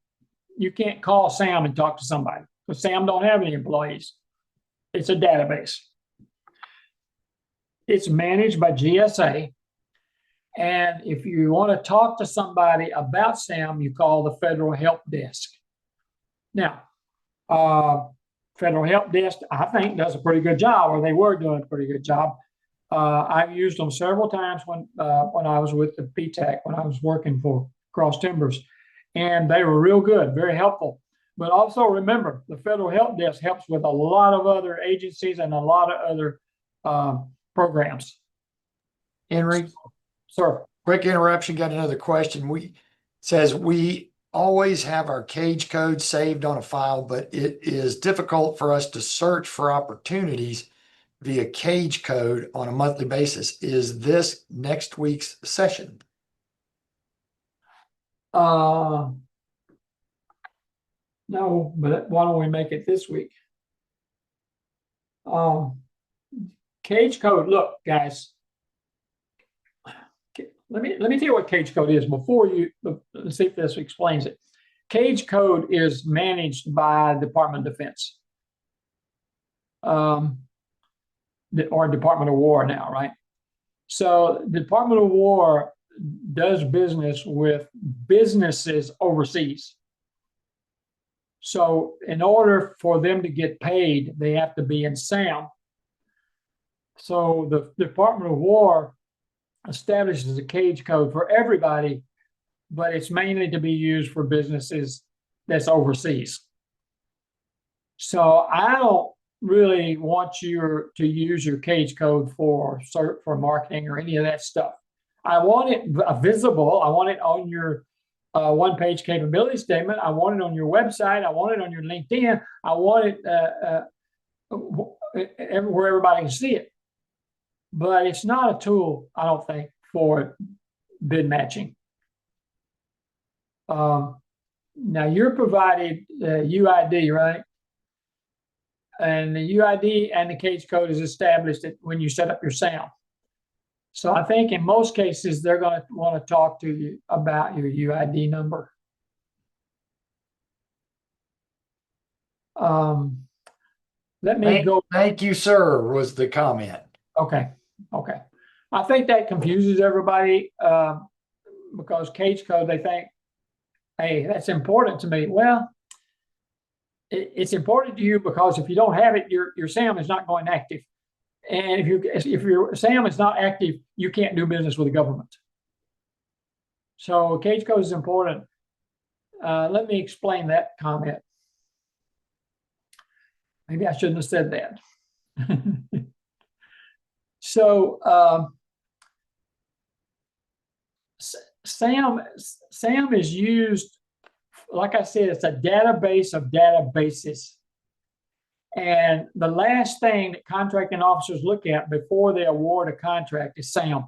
You can't call SAM and talk to somebody because SAM don't have any employees. It's a database. It's managed by GSA. And if you want to talk to somebody about SAM, you call the Federal Help Desk. Now, Federal Help Desk, I think, does a pretty good job, or they were doing a pretty good job. I've used them several times when I was with the PTAC, when I was working for Cross Timbers, and they were real good, very helpful. But also remember, the Federal Help Desk helps with a lot of other agencies and a lot of other programs. Henry, Sir. Quick interruption. Got another question. We always have our cage code saved on a file, but it is difficult for us to search for opportunities via cage code on a monthly basis. Is this next week's session? No, but why don't we make it this week? Cage code. Look, guys. Let me tell you what cage code is before you. Let's see if this explains it. Cage code is managed by Department of Defense, or Department of War now, right? So the Department of War does business with businesses overseas. So in order for them to get paid, they have to be in SAM. So the Department of War establishes a cage code for everybody, but it's mainly to be used for businesses that's overseas. So I don't really want you to use your cage code for marketing or any of that stuff. I want it visible. I want it on your one-page capability statement. I want it on your website. I want it on your LinkedIn. I want it where everybody can see it. But it's not a tool, I don't think, for bid matching. Now you're provided UID, right? And the UID and the cage code is established when you set up your SAM. So I think in most cases, they're going to want to talk to you about your UID number. Let me go. Thank you, sir, was the comment. Okay. I think that confuses everybody because cage code, they think, hey, that's important to me. Well, it's important to you because if you don't have it, your SAM is not going active. And if your SAM is not active, you can't do business with the government. So cage code is important. Let me explain that comment. Maybe I shouldn't have said that. So SAM is used, like I said, it's a database of databases. And the last thing that contracting officers look at before they award a contract is SAM.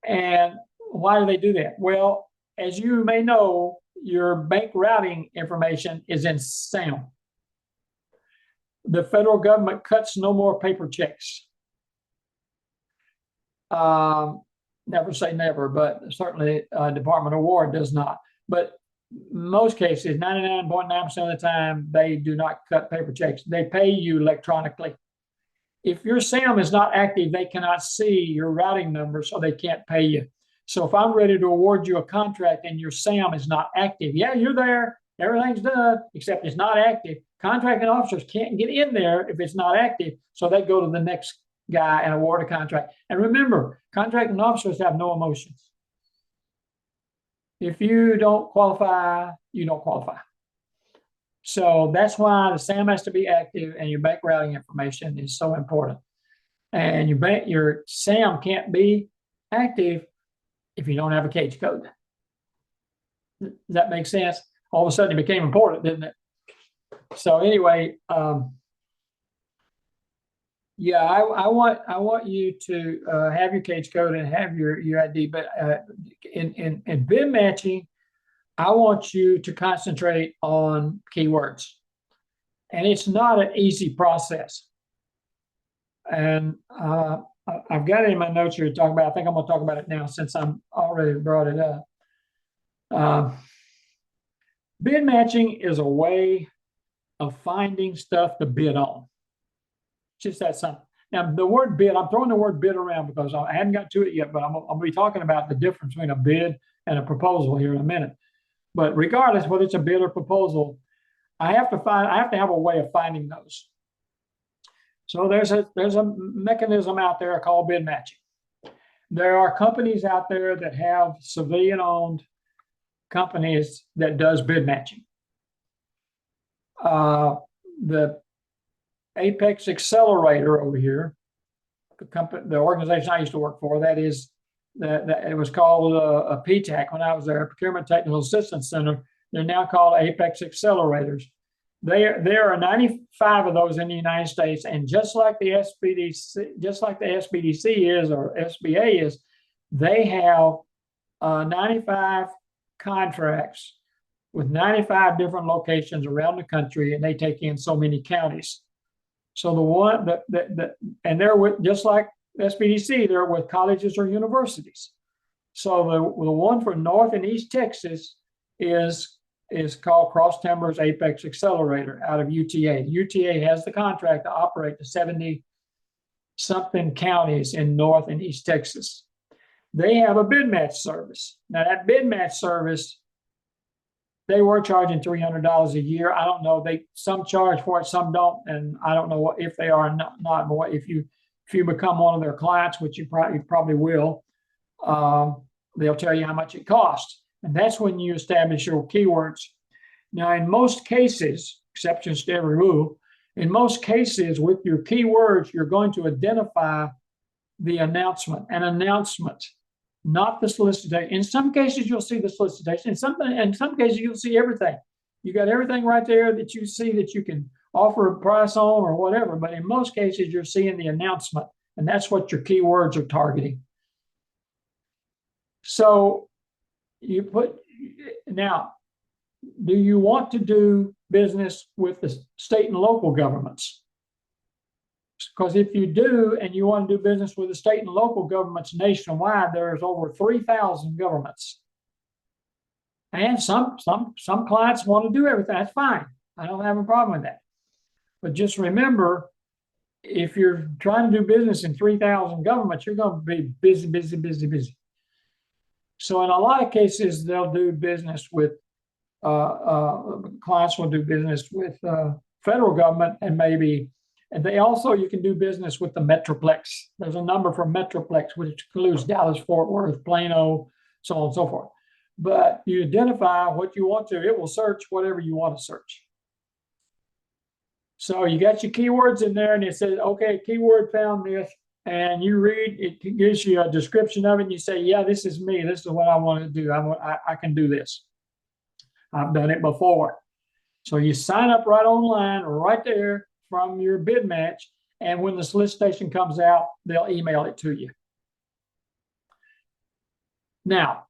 And why do they do that? Well, as you may know, your bank routing information is in SAM. The federal government cuts no more paper checks. Never say never, but certainly Department of War does not. But most cases, 99.9% of the time, they do not cut paper checks. They pay you electronically. If your SAM is not active, they cannot see your routing number, so they can't pay you. So if I'm ready to award you a contract and your SAM is not active, yeah, you're there, everything's done, except it's not active. Contracting officers can't get in there if it's not active, so they go to the next guy and award a contract. And remember, contracting officers have no emotions. If you don't qualify, you don't qualify. So that's why the SAM has to be active and your bank routing information is so important. And your SAM can't be active if you don't have a cage code. Does that make sense? All of a sudden it became important, didn't it? So anyway, yeah, I want you to have your cage code and have your UID, but in bid matching, I want you to concentrate on keywords. And it's not an easy process. And I've got it in my notes here to talk about. I think I'm going to talk about it now since I'm already brought it up. Bid matching is a way of finding stuff to bid on. Just that simple. Now, the word bid, I'm throwing the word bid around because I haven't got to it yet, but I'll be talking about the difference between a bid and a proposal here in a minute. But regardless whether it's a bid or proposal, I have to have a way of finding those. So there's a mechanism out there called bid matching. There are companies out there that have civilian-owned companies that does bid matching. The APEX Accelerator over here, the organization I used to work for, that it was called a PTAC when I was there, Procurement Technical Assistance Center. They're now called APEX Accelerators. There are 95 of those in the United States, and just like the SBDC is or SBA is, they have 95 contracts with 95 different locations around the country, and they take in so many counties. So the one and they're with, just like SBDC, they're with colleges or universities. So the one for North and East Texas is called Cross Timbers APEX Accelerator out of UTA. UTA has the contract to operate the 70-something counties in North and East Texas. They have a bid match service. Now, that bid match service, they were charging $300 a year. I don't know. Some charge for it, some don't, and I don't know if they are not. But if you become one of their clients, which you probably will, they'll tell you how much it costs. And that's when you establish your keywords. Now, in most cases, exceptions to every rule, in most cases with your keywords, you're going to identify the announcement, not the solicitation. In some cases, you'll see the solicitation. In some cases, you'll see everything. You got everything right there that you see that you can offer a price on or whatever. But in most cases, you're seeing the announcement, and that's what your keywords are targeting. So now, do you want to do business with the state and local governments? Because if you do, and you want to do business with the state and local governments nationwide, there's over 3,000 governments. And some clients want to do everything. That's fine. I don't have a problem with that. But just remember, if you're trying to do business in 3,000 governments, you're going to be busy, busy, busy, busy. So in a lot of cases, they'll do business with, clients will do business with federal government, and you can do business with the Metroplex. There's a number for Metroplex, which includes Dallas, Fort Worth, Plano, so on and so forth. But you identify what you want to, it will search whatever you want to search. So you got your keywords in there, and it says, okay, keyword found this. And you read, it gives you a description of it, and you say, yeah, this is me. This is what I want to do. I can do this. I've done it before. So you sign up right online, right there from your bid match. And when the solicitation comes out, they'll email it to you. Now,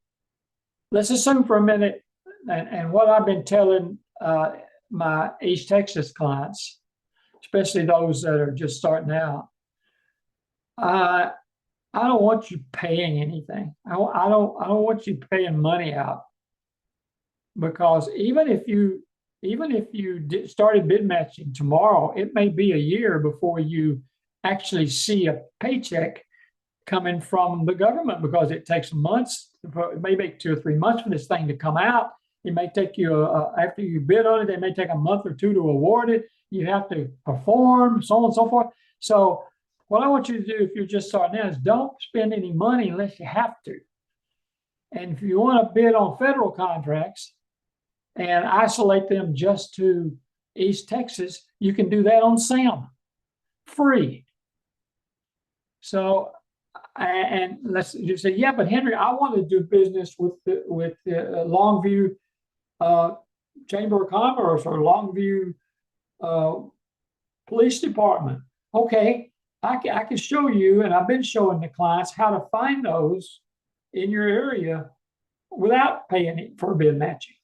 let's assume for a minute, and what I've been telling my East Texas clients, especially those that are just starting out, I don't want you paying anything. I don't want you paying money out, because even if you started bid matching tomorrow, it may be a year before you actually see a paycheck coming from the government, because it takes months. It may take 2 or 3 months for this thing to come out. It may take you after you bid on it, it may take a month or 2 to award it. You have to perform, so on and so forth. So what I want you to do, if you're just starting out, is don't spend any money unless you have to. And if you want to bid on federal contracts and isolate them just to East Texas, you can do that on SAM, free. So, and you say, yeah, but Henry, I want to do business with the Longview Chamber of Commerce or Longview Police Department. Okay. I can show you, and I've been showing the clients how to find those in your area without paying for bid matching.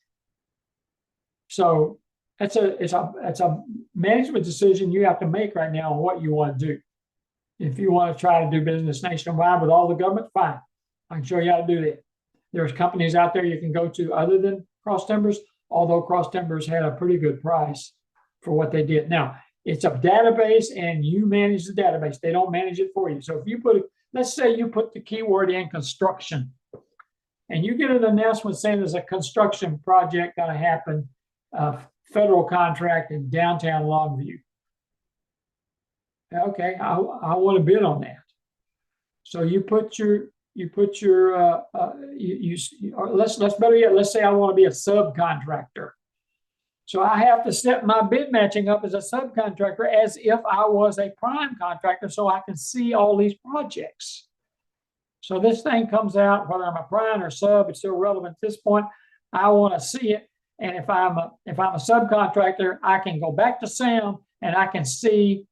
So it's a management decision you have to make right now on what you want to do. If you want to try to do business nationwide with all the government, fine. I can show you how to do that. There's companies out there you can go to other than Cross Timbers, although Cross Timbers had a pretty good price for what they did. Now, it's a database and you manage the database. They don't manage it for you. So if you let's say you put the keyword in construction and you get an announcement saying there's a construction project going to happen, federal contract in downtown Longview. Okay, I want to bid on that. So let's better yet, let's say I want to be a subcontractor. So I have to set my bid matching up as a subcontractor as if I was a prime contractor so I can see all these projects. So this thing comes out, whether I'm a prime or sub, it's irrelevant at this point. I want to see it. And if I'm a subcontractor, I can go back to SAM and I can see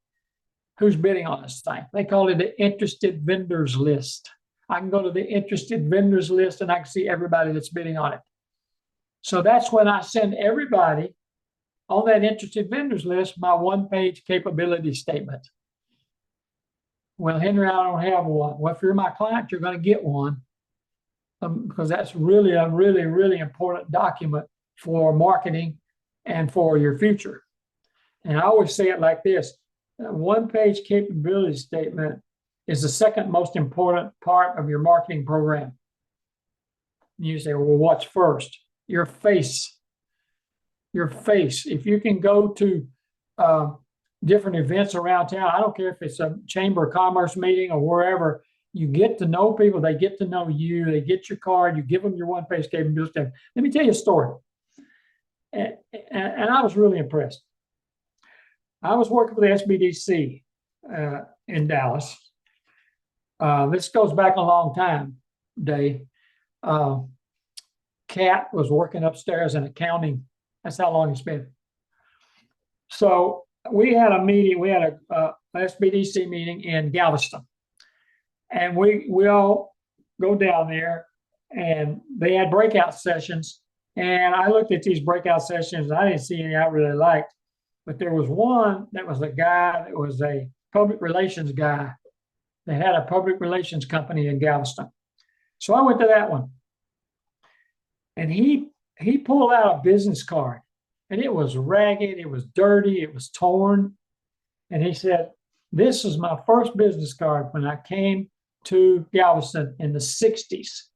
who's bidding on this thing. They call it the interested vendors list. I can go to the interested vendors list and I can see everybody that's bidding on it. So that's when I send everybody on that interested vendors list my one-page capability statement. Well, Henry, I don't have one. Well, if you're my client, you're going to get one because that's really a really important document for marketing and for your future. And I always say it like this. A one-page capability statement is the second most important part of your marketing program. You say, well, what's first? Your face. Your face. If you can go to different events around town, I don't care if it's a Chamber of Commerce meeting or wherever, you get to know people, they get to know you, they get your card, you give them your one-page capability statement. Let me tell you a story. And I was really impressed. I was working for the SBDC in Dallas. This goes back a long time, Dave. Cat was working upstairs in accounting. That's how long it's been. So we had a meeting. We had a SBDC meeting in Galveston, and we all go down there, and they had breakout sessions. And I looked at these breakout sessions. I didn't see any I really liked, but there was one that was a guy that was a public relations guy. They had a public relations company in Galveston. So I went to that one. And he pulled out a business card. And it was ragged, it was dirty, it was torn. And he said, this is my first business card when I came to Galveston in the 60s.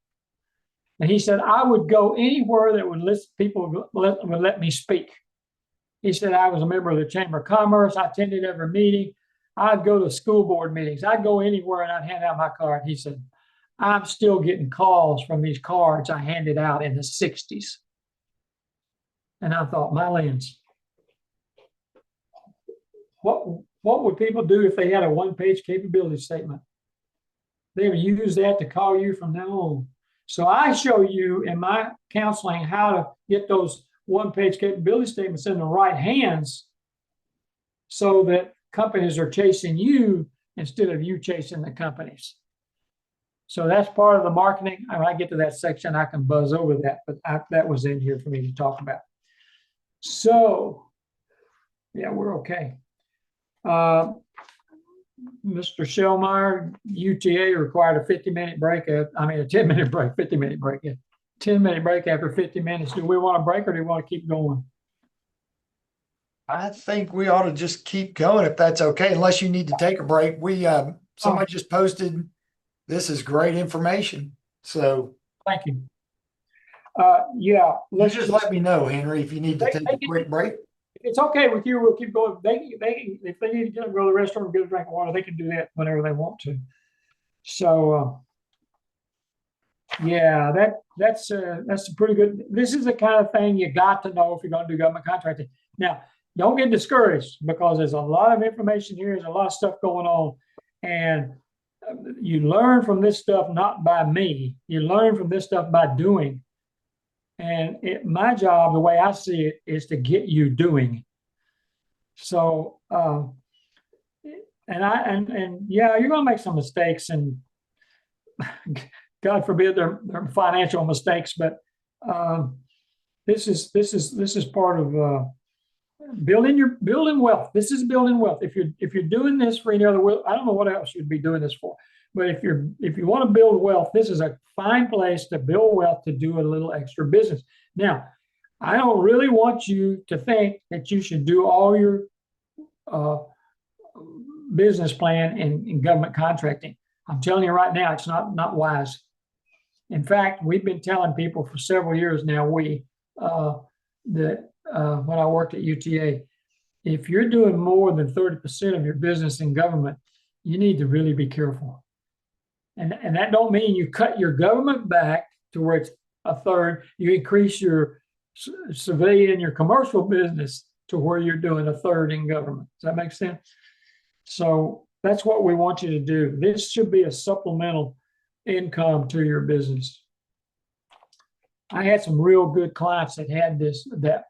And he said, I would go anywhere that would would let me speak. He said, I was a member of the Chamber of Commerce. I attended every meeting. I'd go to school board meetings. I'd go anywhere and I'd hand out my card. He said, I'm still getting calls from these cards I handed out in the 60s. And I thought, my lands, what would people do if they had a one-page capability statement? They would use that to call you from now on. So I show you in my counseling how to get those one-page capability statements in the right hands so that companies are chasing you instead of you chasing the companies. So that's part of the marketing. When I get to that section, I can buzz over that, but that was in here for me to talk about. So, yeah, we're okay. Mr. Shellmeyer, UTA required a 50-minute break. A 10-minute break, 50-minute break. Yeah. 10-minute break after 50 minutes. Do we want to break or do we want to keep going? I think we ought to just keep going if that's okay, unless you need to take a break. Somebody just posted, this is great information. So thank you. Yeah, let's just let me know, Henry, if you need to take a quick break. If it's okay with you, we'll keep going. If they need to get up, go to the restroom and get a drink of water, they can do that whenever they want to. So, yeah, that's pretty good. This is the kind of thing you got to know if you're going to do government contracting. Now, don't get discouraged because there's a lot of information here. There's a lot of stuff going on, and you learn from this stuff not by me. You learn from this stuff by doing. And my job, the way I see it, is to get you doing. So, yeah, you're going to make some mistakes, and God forbid they're financial mistakes. But this is part of building wealth. This is building wealth. If you're doing this for any other, I don't know what else you'd be doing this for. But if you want to build wealth, this is a fine place to build wealth, to do a little extra business. Now, I don't really want you to think that you should do all your business plan in government contracting. I'm telling you right now, it's not wise. In fact, we've been telling people for several years now, when I worked at UTA, if you're doing more than 30% of your business in government, you need to really be careful. And that don't mean you cut your government back to where it's a third. You increase your civilian, your commercial business to where you're doing a third in government. Does that make sense? So that's what we want you to do. This should be a supplemental income to your business. I had some real good clients that had this, that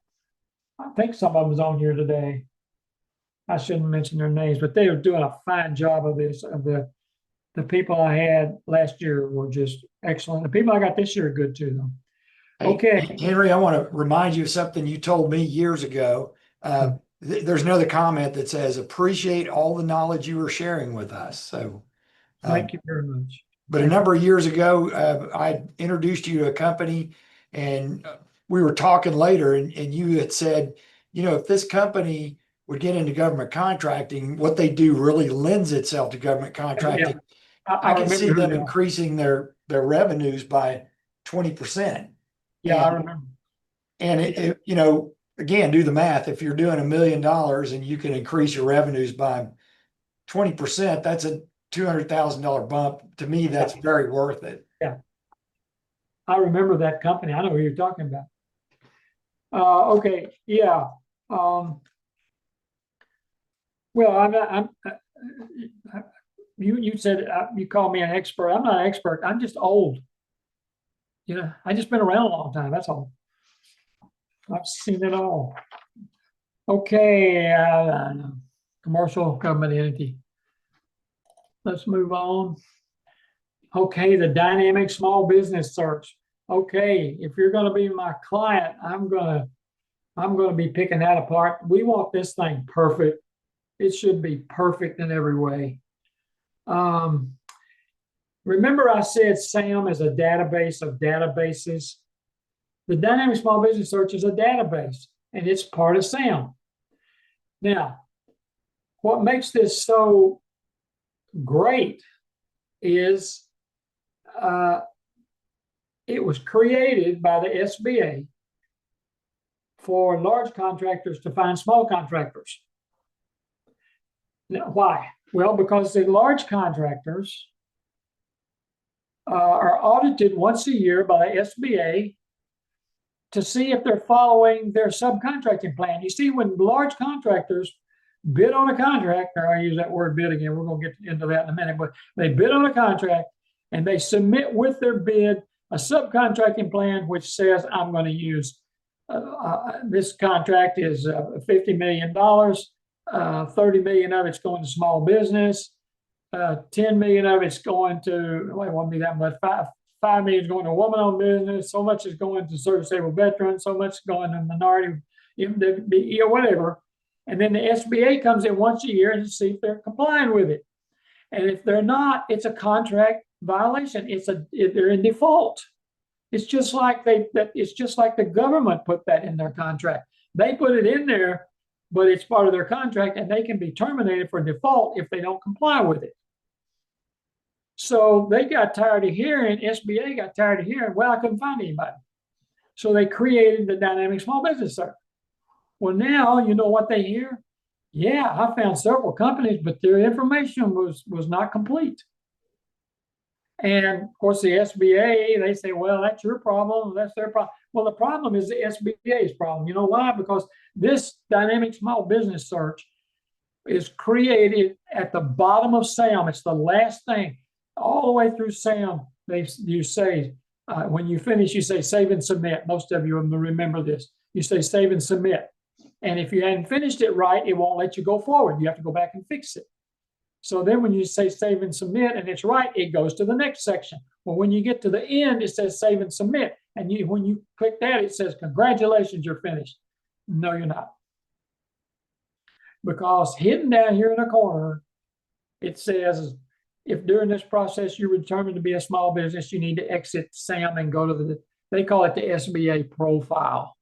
I think some of them is on here today. I shouldn't mention their names, but they were doing a fine job of this. Of the people I had last year were just excellent. The people I got this year are good too, though. Hey, Okay. Henry, I want to remind you of something you told me years ago. There's another comment that says, appreciate all the knowledge you were sharing with us. So Thank you very much. But a number of years ago, I introduced you to a company, and we were talking later, and you had said, you know, if this company would get into government contracting, what they do really lends itself to government contracting. Yeah. I can see them increasing their revenues by 20%. Yeah, I remember. And it, you know, again, do the math. If you're doing $1 million and you can increase your revenues by 20%, that's a $200,000 bump. To me, that's very worth it. Yeah. I remember that company. I know who you're talking about. Okay. Yeah. Well, you said you call me an expert. I'm not an expert. I'm just old. You know, I just been around a long time. That's all. I've seen it all. Okay. Commercial government entity. Let's move on. Okay, the dynamic small business search. Okay, if you're going to be my client, I'm going to be picking that apart. We want this thing perfect. It should be perfect in every way. Remember I said SAM is a database of databases. The dynamic small business search is a database, and it's part of SAM. Now, what makes this so great is it was created by the SBA for large contractors to find small contractors. Now, why? Well, because the large contractors are audited once a year by the SBA to see if they're following their subcontracting plan. You see, when large contractors bid on a contract, or I use that word bid again, we're going to get into that in a minute, but they bid on a contract and they submit with their bid a subcontracting plan which says, I'm going to use this contract is $50 million, 30 million of it's going to small business, 10 million of it's going to, well, it won't be that much, 5 million is going to woman-owned business, so much is going to service-able veterans, so much is going to minority, whatever. And then the SBA comes in once a year and see if they're complying with it. And if they're not, it's a contract violation. They're in default. It's just like the government put that in their contract. They put it in there, but it's part of their contract, and they can be terminated for default if they don't comply with it. So they got tired of hearing, SBA got tired of hearing, well, I couldn't find anybody. So they created the dynamic small business search. Well, now you know what they hear? Yeah, I found several companies, but their information was not complete. And of course, the SBA, they say, well, that's your problem. That's their problem. Well, the problem is the SBA's problem. You know why? Because this dynamic small business search is created at the bottom of SAM. It's the last thing. All the way through SAM, you say, when you finish, you say save and submit. Most of you remember this. You say save and submit. And if you hadn't finished it right, it won't let you go forward. You have to go back and fix it. So then when you say save and submit and it's right, it goes to the next section. Well, when you get to the end, it says save and submit. And when you click that, it says, congratulations, you're finished. No, you're not. because hidden down here in the corner, it says, if during this process you're determined to be a small business, you need to exit SAM and go to they call it the SBA profile.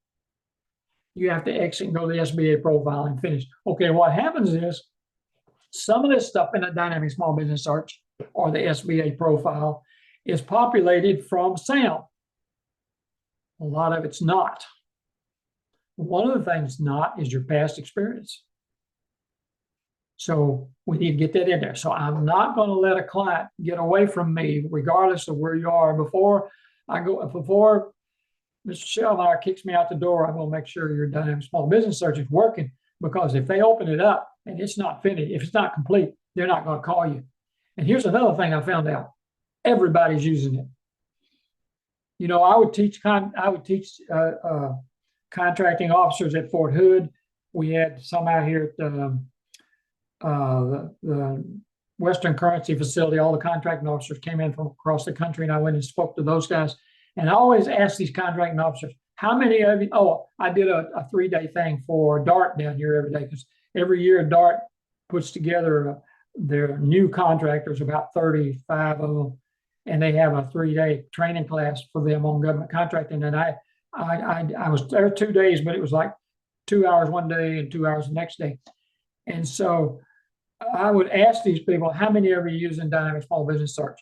You have to exit and go to the SBA profile and finish. Okay, what happens is some of this stuff in the dynamic small business search or the SBA profile is populated from SAM. A lot of it's not. One of the things not is your past experience. So we need to get that in there. So I'm not going to let a client get away from me, regardless of where you are. Before Mr. Shellmeyer kicks me out the door, I'm going to make sure your dynamic small business search is working, because if they open it up and it's not finished, if it's not complete, they're not going to call you. And here's another thing I found out: everybody's using it. You know, I would teach contracting officers at Fort Hood. We had some out here at the Western Currency facility. All the contracting officers came in from across the country, and I went and spoke to those guys. And I always ask these contracting officers, how many of you, I did a 3-day thing for DART down here every day, because every year DART puts together their new contractors, about 35 of them, and they have a 3-day training class for them on government contracting. And I was there 2 days, but it was like 2 hours one day and 2 hours the next day. And so I would ask these people, how many of you using dynamic small business search?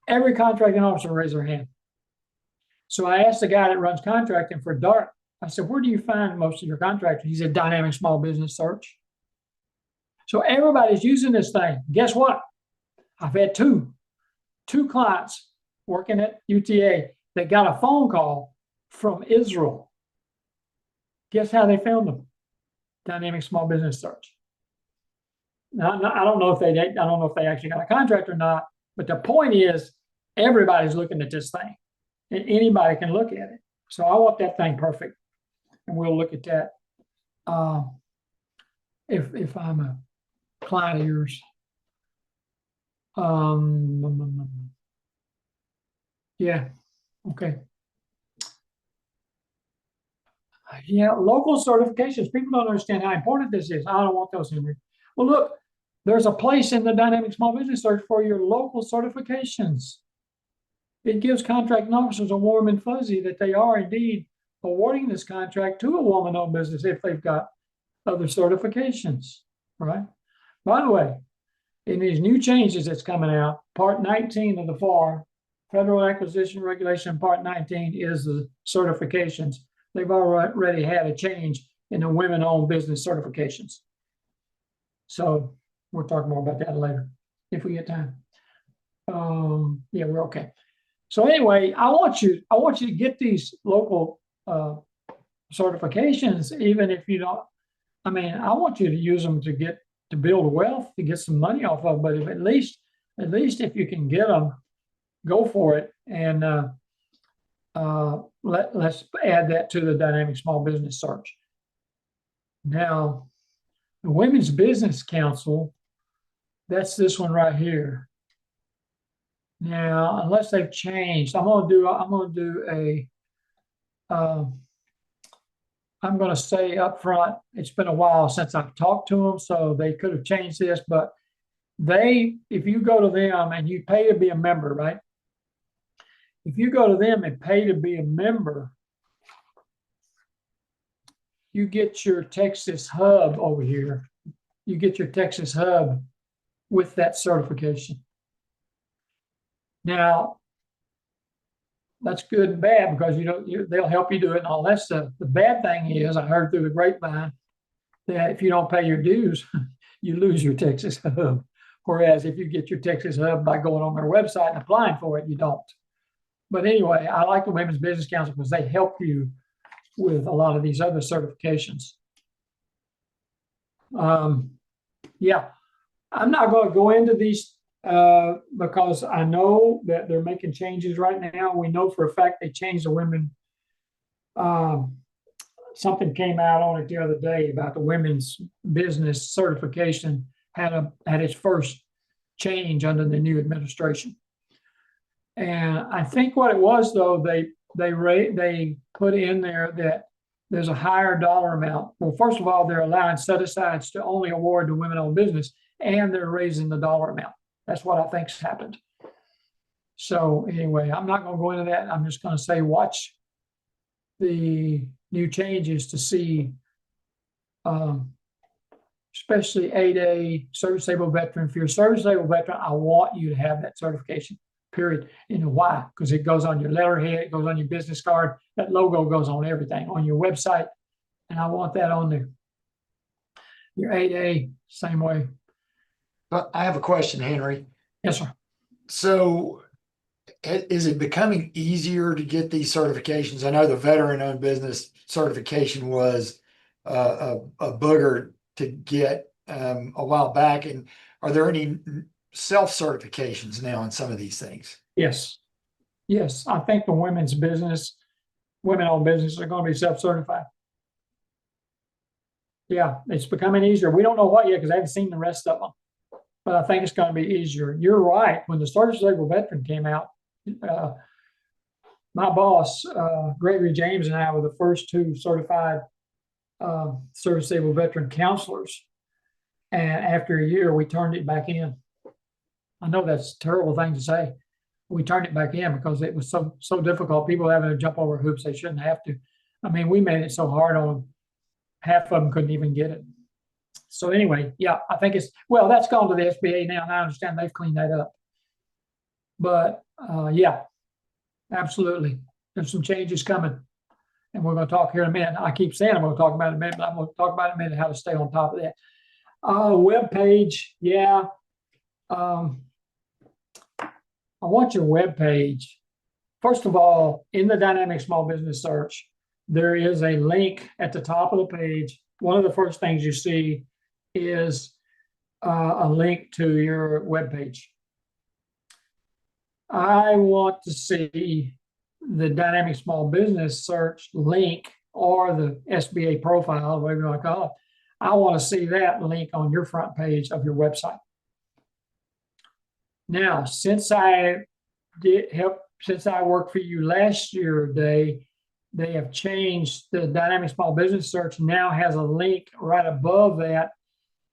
Every contracting officer raised their hand. So I asked the guy that runs contracting for DART, I said, where do you find most of your contractors? He said, dynamic small business search. So everybody's using this thing. Guess what? I've had two clients working at UTA that got a phone call from Israel. Guess how they found them? Dynamic small business search. Now, I don't know if they actually got a contract or not, but the point is, everybody's looking at this thing, and anybody can look at it. So I want that thing perfect, and we'll look at that. If I'm a client of yours, yeah, okay. Yeah, local certifications. People don't understand how important this is. I don't want those in there. Well, look, there's a place in the dynamic small business search for your local certifications. It gives contracting officers a warm and fuzzy that they are indeed awarding this contract to a woman-owned business if they've got other certifications, right? By the way, in these new changes that's coming out, Part 19 of the FAR, Federal Acquisition Regulation Part 19, is the certifications. They've already had a change in the women-owned business certifications. So we'll talk more about that later if we get time. Yeah, we're okay. So anyway, I want you to get these local certifications, even if you don't. I mean, I want you to use them to build wealth, to get some money off of. But if at least if you can get them, go for it. And let's add that to the dynamic small business search. Now, the Women's Business Council, that's this one right here. Now, unless they've changed, I'm going to say up front, it's been a while since I've talked to them, so they could have changed this, but if you go to them and you pay to be a member, right? If you go to them and pay to be a member, you get your Texas hub over here. You get your Texas hub with that certification. Now, that's good and bad, because they'll help you do it and all that stuff. The bad thing is, I heard through the grapevine that if you don't pay your dues, you lose your Texas hub. Whereas if you get your Texas hub by going on their website and applying for it, you don't. But anyway, I like the Women's Business Council because they help you with a lot of these other certifications. Yeah, I'm not going to go into these because I know that they're making changes right now. We know for a fact they changed the women. Something came out on it the other day about the women's business certification had its first change under the new administration. And I think what it was, though, they put in there that there's a higher dollar amount. Well, first of all, they're allowing set-asides to only award to women-owned business, and they're raising the dollar amount. That's what I think's happened. So anyway, I'm not going to go into that. I'm just going to say watch the new changes to see, especially 8A, service-able veteran. If you're a service-able veteran, I want you to have that certification, period. You know why? Because it goes on your letterhead, it goes on your business card, that logo goes on everything, on your website, and I want that on there. Your 8A, same way. But I have a question, Henry. Yes, sir. So is it becoming easier to get these certifications? I know the veteran-owned business certification was a booger to get a while back. And are there any self-certifications now on some of these things? Yes. Yes, I think the women's business, women-owned business are going to be self-certified. Yeah, it's becoming easier. We don't know what yet because I haven't seen the rest of them, but I think it's going to be easier. You're right. When the service-able veteran came out, my boss, Gregory James, and I were the first two certified service-able veteran counselors. And after a year, we turned it back in. I know that's a terrible thing to say. We turned it back in because it was so difficult. People having to jump over hoops they shouldn't have to. I mean, we made it so hard on them. Half of them couldn't even get it. So anyway, yeah, I think it's, well, that's gone to the SBA now, and I understand they've cleaned that up. But yeah, absolutely. There's some changes coming. And we're going to talk here in a minute. I keep saying I'm going to talk about it in a minute, but I'm going to talk about it in a minute how to stay on top of that. Web page, yeah. I want your web page. First of all, in the dynamic small business search, there is a link at the top of the page. One of the first things you see is a link to your web page. I want to see the dynamic small business search link or the SBA profile, whatever you want to call it. I want to see that link on your front page of your website. Now, since I worked for you last year, they have changed the dynamic small business search now has a link right above that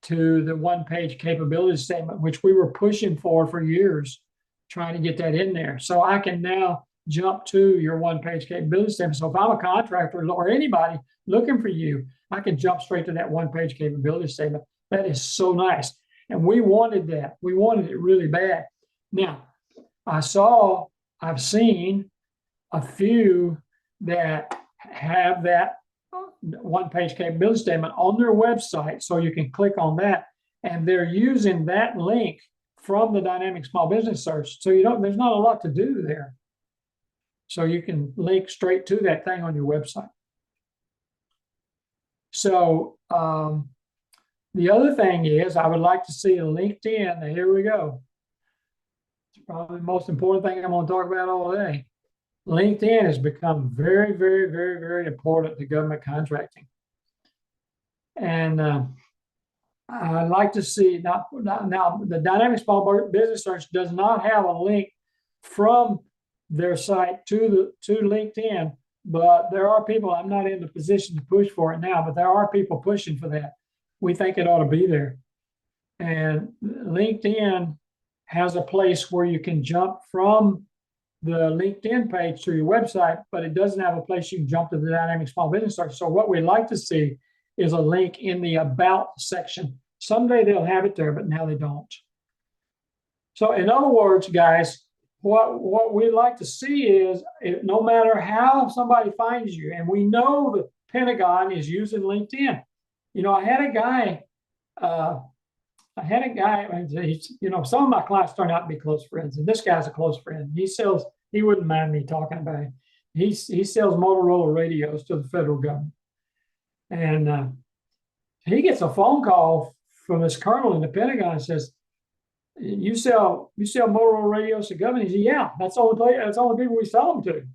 to the one-page capability statement, which we were pushing for years, trying to get that in there. So I can now jump to your one-page capability statement. So if I'm a contractor or anybody looking for you, I can jump straight to that one-page capability statement. That is so nice. And we wanted that. We wanted it really bad. Now, I've seen a few that have that one-page capability statement on their website, so you can click on that, and they're using that link from the dynamic small business search. So there's not a lot to do there. So you can link straight to that thing on your website. So the other thing is I would like to see a LinkedIn. Now, here we go. It's probably the most important thing I'm going to talk about all day. LinkedIn has become very, very, very, very important to government contracting. And I'd like to see, now the dynamic small business search does not have a link from their site to LinkedIn, but there are people, I'm not in the position to push for it now, but there are people pushing for that. We think it ought to be there. And LinkedIn has a place where you can jump from the LinkedIn page to your website, but it doesn't have a place you can jump to the dynamic small business search. So what we'd like to see is a link in the About section. Someday they'll have it there, but now they don't. So in other words, guys, what we'd like to see is no matter how somebody finds you, and we know the Pentagon is using LinkedIn. You know, I had a guy, some of my clients turned out to be close friends, and this guy's a close friend. He wouldn't mind me talking about it. He sells Motorola radios to the federal government. And he gets a phone call from this colonel in the Pentagon and says, you sell Motorola radios to government? He said, yeah, that's the only people we sell them to,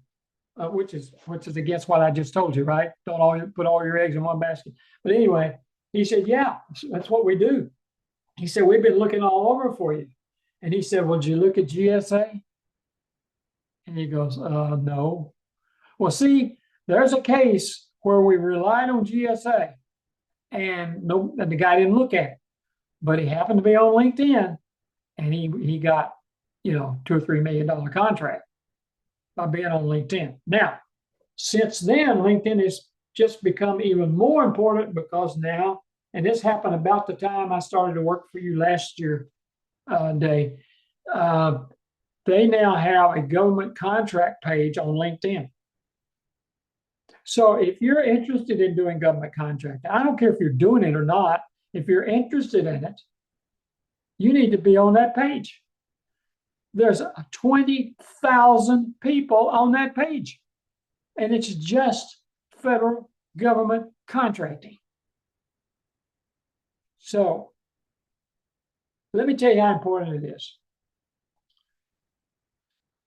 which is against what I just told you, right? Don't put all your eggs in one basket. But anyway, he said, yeah, that's what we do. He said, we've been looking all over for you. And he said, well, did you look at GSA? And he goes, no. Well, see, there's a case where we relied on GSA and no, and the guy didn't look at it, but he happened to be on LinkedIn and he got, you know, $2 or $3 million contract by being on LinkedIn. Now, since then, LinkedIn has just become even more important because now, and this happened about the time I started to work for you last year, Dave, they now have a government contract page on LinkedIn. So if you're interested in doing government contracting, I don't care if you're doing it or not, if you're interested in it, you need to be on that page. There's 20,000 people on that page, and it's just federal government contracting. So let me tell you how important it is.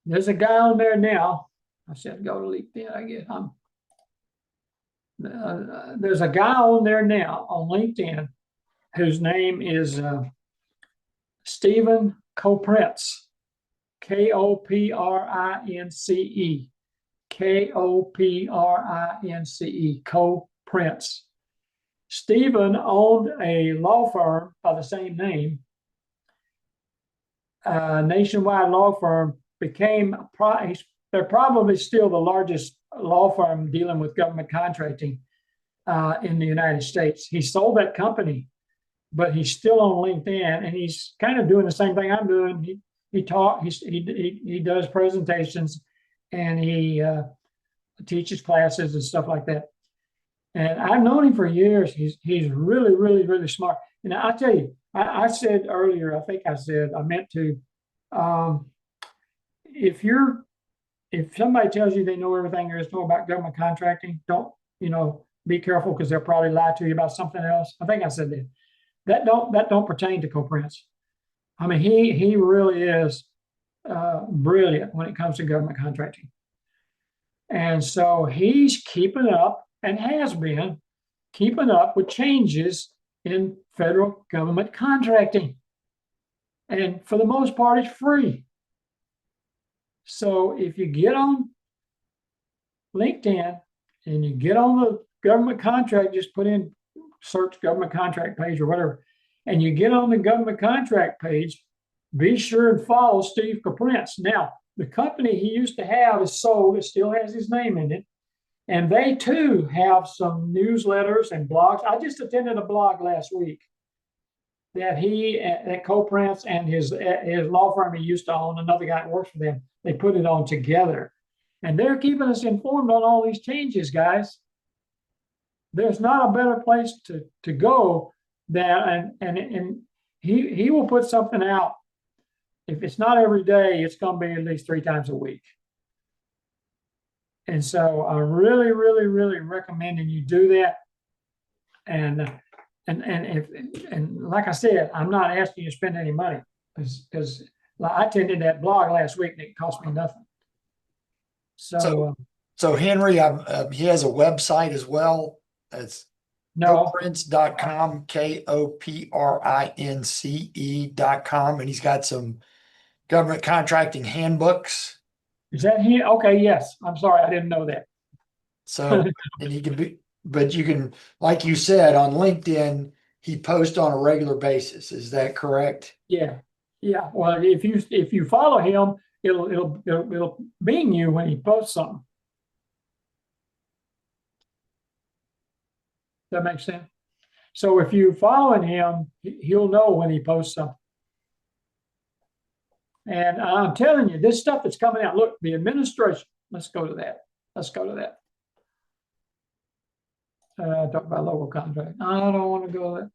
There's a guy on there now. I said go to LinkedIn, I guess. There's a guy on there now on LinkedIn whose name is Stephen Koprince, Koprince, Koprince, Koprince. Stephen owned a law firm by the same name, nationwide law firm, they're probably still the largest law firm dealing with government contracting in the United States. He sold that company, but he's still on LinkedIn, and he's kind of doing the same thing I'm doing. He does presentations, and he teaches classes and stuff like that. And I've known him for years. He's really, really, really smart. And I tell you, I said earlier, I meant to, if somebody tells you they know everything there is to know about government contracting, don't, be careful, because they'll probably lie to you about something else. I think I said that. That don't pertain to Koprince. I mean, he really is brilliant when it comes to government contracting. And so he's keeping up, and has been keeping up with changes in federal government contracting. And for the most part, it's free. So if you get on LinkedIn and you get on the government contract, just put in search government contract page or whatever, and you get on the government contract page, be sure and follow Steve Koprince. Now, the company he used to have is sold. It still has his name in it. And they too have some newsletters and blogs. I just attended a blog last week that that Koprince and his law firm he used to own, another guy that works for them, they put it on together. And they're keeping us informed on all these changes, guys. There's not a better place to go than, and he will put something out. If it's not every day, it's going to be at least 3 times a week. And so I really, really, really recommending you do that. And like I said, I'm not asking you to spend any money, because I attended that blog last week and it cost me nothing. So Henry, he has a website as well. It's koprince.com, KOPRINCE.com, and he's got some government contracting handbooks. Is that he? Okay, yes. I'm sorry, I didn't know that. So, and he can be, but you can, like you said, on LinkedIn, he posts on a regular basis. Is that correct? Yeah. Well, if you follow him, it'll bing you when he posts something. That makes sense. So if you're following him, he'll know when he posts something. And I'm telling you, this stuff that's coming out. Look, the administration. Let's go to that. Talk about local contract. I don't want to go there.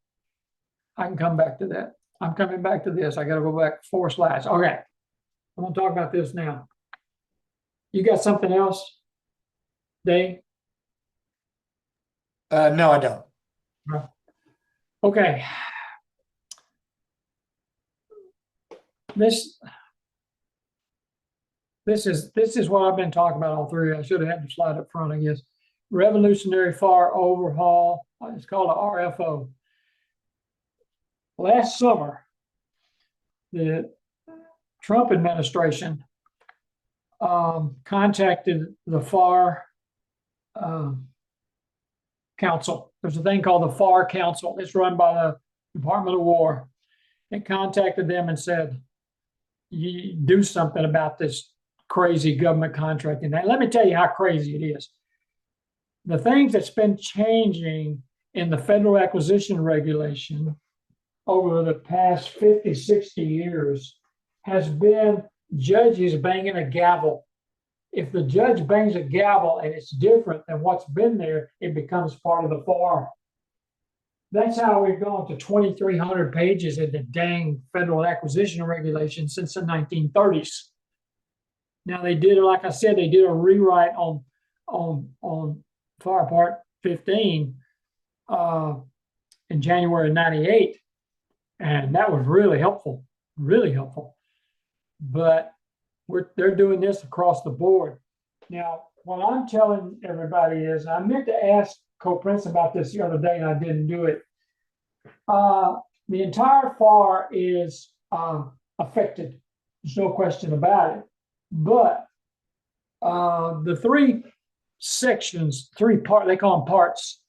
I can come back to that. I'm coming back to this. I got to go back 4 slides. Okay. I'm going to talk about this now. You got something else, Dave? No, I don't. Okay. This is what I've been talking about all 3. I should have had the slide up front, I guess. Revolutionary Fire Overhaul. It's called a RFO. Last summer, the Trump administration contacted the FAR council. There's a thing called the FAR Council. It's run by the Department of War. It contacted them and said, you do something about this crazy government contracting. Now, let me tell you how crazy it is. The things that's been changing in the federal acquisition regulation over the past 50, 60 years has been judges banging a gavel. If the judge bangs a gavel and it's different than what's been there, it becomes part of the FAR. That's how we've gone to 2,300 pages in the dang federal acquisition regulation since the 1930s. Now they did, like I said, they did a rewrite on FAR Part 15 in January of '98, and that was really helpful, really helpful. But they're doing this across the board. Now, what I'm telling everybody is, I meant to ask Co-Prince about this the other day, and I didn't do it. The entire FAR is affected. There's no question about it. But the three sections, they call them parts.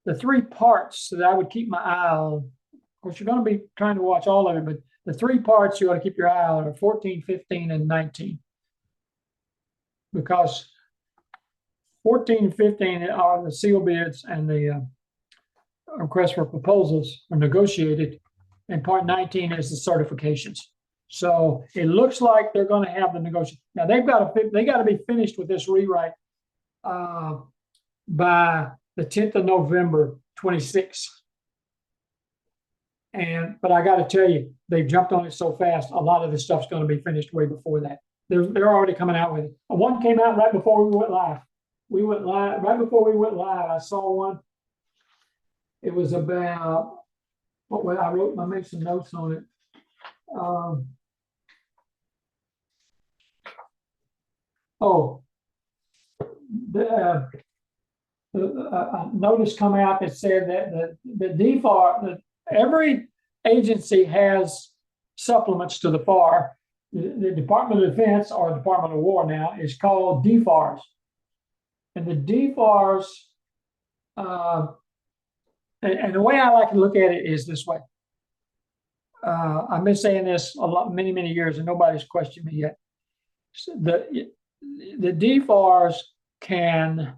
The three parts that I would keep my eye on, of course, you're going to be trying to watch all of it, but the three parts you ought to keep your eye on are 14, 15, and 19. Because 14 and 15 are the seal bids and the request for proposals are negotiated, and part 19 is the certifications. So it looks like they're going to have the negotiation. Now they got to be finished with this rewrite by the 10th of November, 26. But I got to tell you, they've jumped on it so fast. A lot of this stuff's going to be finished way before that. They're already coming out with it. One came out right before we went live. We went live right before we went live. I saw one. It was about I made some notes on it. A notice come out that said that the DFAR, that every agency has supplements to the FAR. The Department of Defense, or Department of War now, is called DFARs. And the DFARs, and the way I like to look at it is this way. I've been saying this many, many years, and nobody's questioned me yet. The DFARs can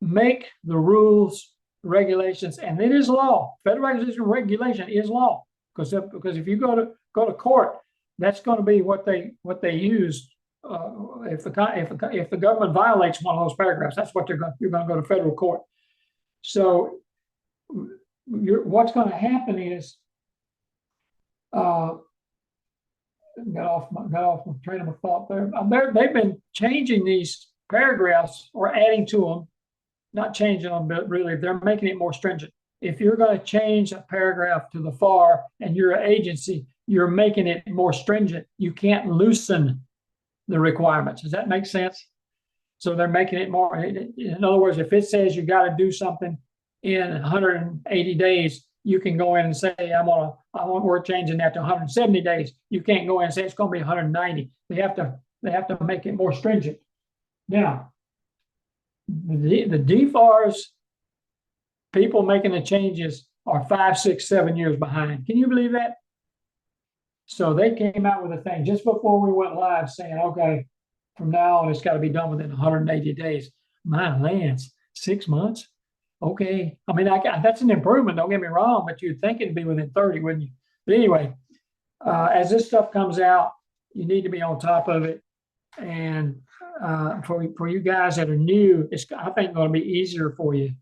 make the rules, regulations, and it is law. Federal acquisition regulation is law, because if you go to court, that's going to be what they use. If the government violates one of those paragraphs, that's what you're going to go to federal court. So what's going to happen is got off my train of thought there. They've been changing these paragraphs or adding to them, not changing them, but really they're making it more stringent. If you're going to change a paragraph to the FAR and you're an agency, you're making it more stringent. You can't loosen the requirements. Does that make sense? So they're making it more. In other words, if it says you got to do something in 180 days, you can go in and say, we're changing that to 170 days. You can't go in and say it's going to be 190. They have to make it more stringent. Now, the DFARs, people making the changes are 5, 6, 7 years behind. Can you believe that? So they came out with a thing just before we went live saying, okay, from now on, it's got to be done within 180 days. My lands, 6 months? Okay. I mean, that's an improvement, don't get me wrong, but you'd think it'd be within 30, wouldn't you? But anyway, as this stuff comes out, you need to be on top of it. And for you guys that are new, it's, I think, going to be easier for you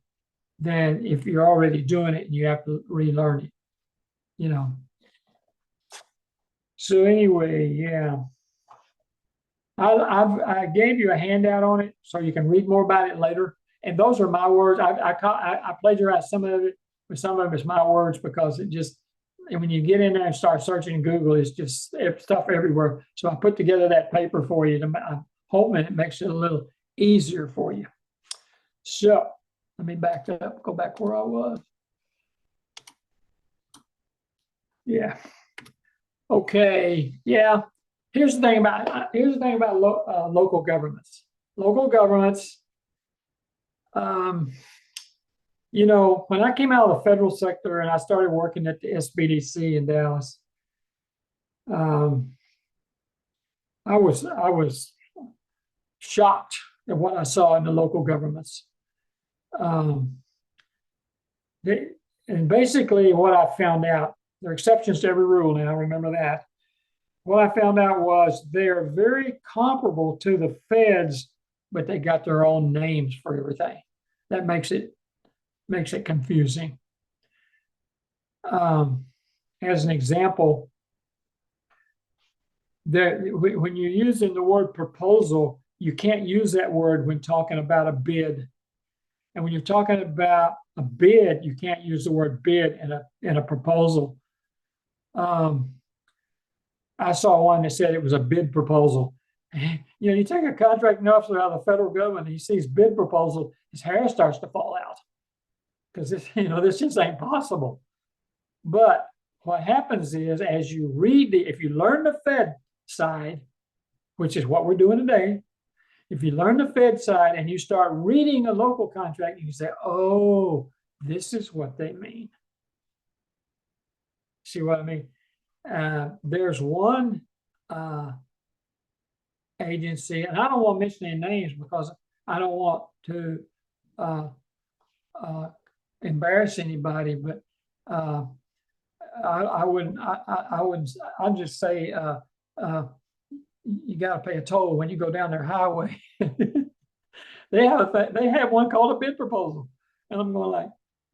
than if you're already doing it and you have to relearn it, you know. So anyway, yeah. I gave you a handout on it so you can read more about it later. And those are my words. I plagiarized some of it, but some of it's my words because it just, and when you get in there and start searching Google, it's just stuff everywhere. So I put together that paper for you. I'm hoping it makes it a little easier for you. So let me back up, go back where I was. Yeah. Okay. Yeah. Here's the thing about local governments. Local governments, You know, when I came out of the federal sector and I started working at the SBDC in Dallas, I was shocked at what I saw in the local governments. Um, and basically, what I found out, there are exceptions to every rule now, remember that. What I found out was they're very comparable to the feds, but they got their own names for everything. That makes it confusing. As an example, when you're using the word proposal, you can't use that word when talking about a bid. And when you're talking about a bid, you can't use the word bid in a proposal. I saw one that said it was a bid proposal. You know, you take a contracting officer out of the federal government, and he sees bid proposal, his hair starts to fall out because this just ain't possible. But what happens is, as you read if you learn the Fed side, which is what we're doing today, if you learn the Fed side and you start reading a local contract, you can say, oh, this is what they mean. See what I mean? There's one agency, and I don't want to mention any names because I don't want to embarrass anybody, but I'd just say you got to pay a toll when you go down their highway. They have one called a bid proposal, and I'm going like,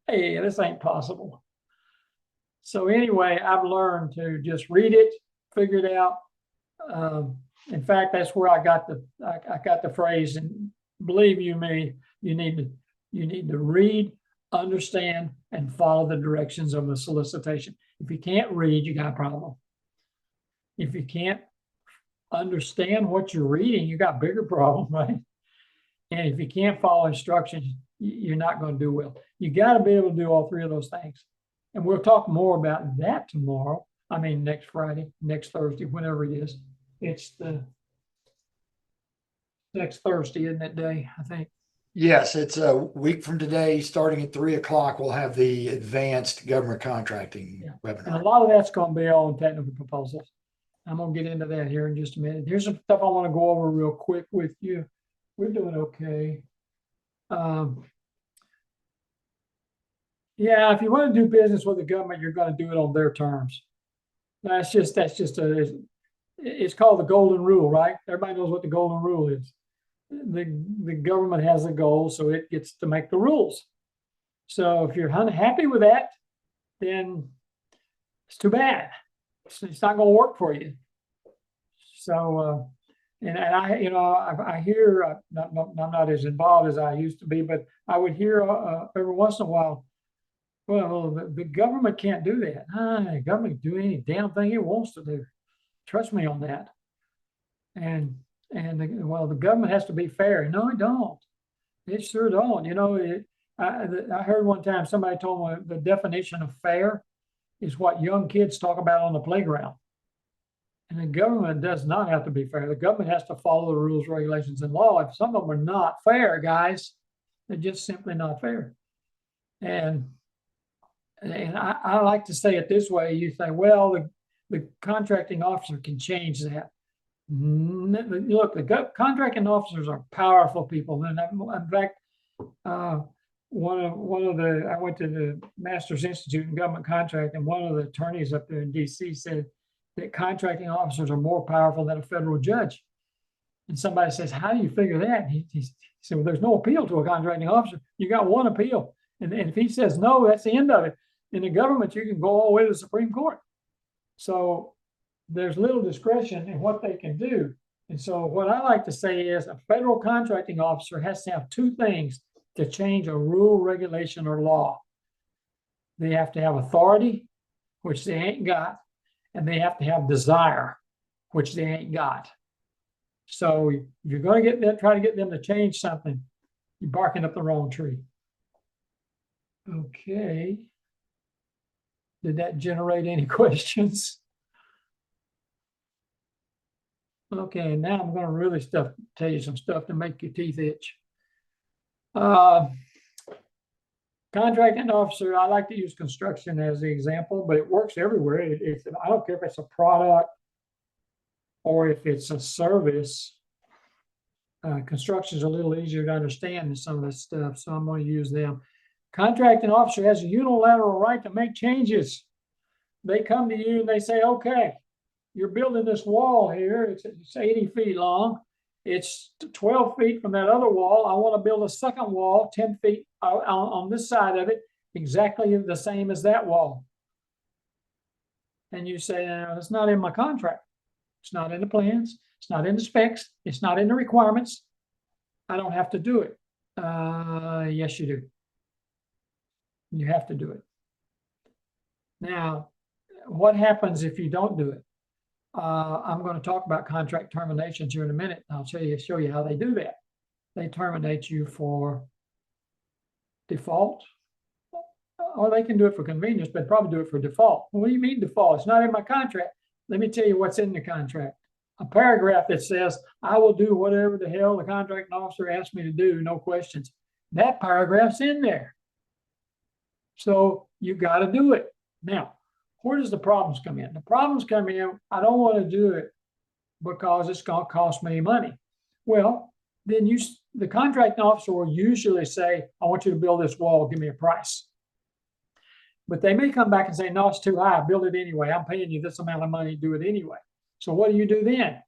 hey, this ain't possible. So anyway, I've learned to just read it, figure it out. In fact, that's where I got the phrase. And believe you me, you need to read, understand, and follow the directions of the solicitation. If you can't read, you got a problem. If you can't understand what you're reading, you got a bigger problem, right? And if you can't follow instructions, you're not going to do well. You got to be able to do all three of those things. And we'll talk more about that tomorrow. I mean, next Friday, next Thursday, whenever it is. It's the next Thursday, isn't it, Day? I think. Yes, it's a week from today, starting at 3 o'clock. We'll have the advanced government contracting webinar. And a lot of that's going to be on technical proposals. I'm going to get into that here in just a minute. Here's some stuff I want to go over real quick with you. We're doing okay. Yeah, if you want to do business with the government, you're going to do it on their terms. It's called the golden rule, right? Everybody knows what the golden rule is. The government has a goal, so it gets to make the rules. So if you're unhappy with that, then it's too bad. It's not going to work for you. So, and I hear, I'm not as involved as I used to be, but I would hear every once in a while, well, the government can't do that. The government can do any damn thing it wants to do. Trust me on that. And the government has to be fair. No, it don't. It sure don't. You know, I heard one time somebody told me the definition of fair is what young kids talk about on the playground. And the government does not have to be fair. The government has to follow the rules, regulations, and law. If some of them are not fair, guys, they're just simply not fair. And I like to say it this way. You say, well, the contracting officer can change that. Look, the contracting officers are powerful people. And in fact, I went to the Masters Institute in Government Contract, and one of the attorneys up there in DC said that contracting officers are more powerful than a federal judge. And somebody says, how do you figure that? He said, well, there's no appeal to a contracting officer. You got one appeal. And if he says no, that's the end of it. In the government, you can go all the way to the Supreme Court. So there's little discretion in what they can do. And so what I like to say is a federal contracting officer has to have two things to change a rule, regulation, or law. They have to have authority, which they ain't got, and they have to have desire, which they ain't got. So if you're going to try to get them to change something, you're barking up the wrong tree. Okay. Did that generate any questions? Okay, now I'm going to really tell you some stuff to make your teeth itch. Contracting officer, I like to use construction as the example, but it works everywhere. I don't care if it's a product or if it's a service. Construction is a little easier to understand than some of this stuff, so I'm going to use them. Contracting officer has a unilateral right to make changes. They come to you and they say, okay, you're building this wall here. It's 80 feet long. It's 12 feet from that other wall. I want to build a second wall 10 feet on this side of it, exactly the same as that wall. And you say, no, it's not in my contract. It's not in the plans. It's not in the specs. It's not in the requirements. I don't have to do it. Yes, you do. You have to do it. Now, what happens if you don't do it? I'm going to talk about contract terminations here in a minute. I'll show you how they do that. They terminate you for default, or they can do it for convenience, but probably do it for default. What do you mean default? It's not in my contract. Let me tell you what's in the contract. A paragraph that says, I will do whatever the hell the contracting officer asks me to do, no questions. That paragraph's in there. So you got to do it. Now, where does the problems come in? The problems come in, I don't want to do it because it's going to cost me money. Well, then the contracting officer will usually say, I want you to build this wall, give me a price. But they may come back and say, no, it's too high, build it anyway. I'm paying you this amount of money to do it anyway. So what do you do then?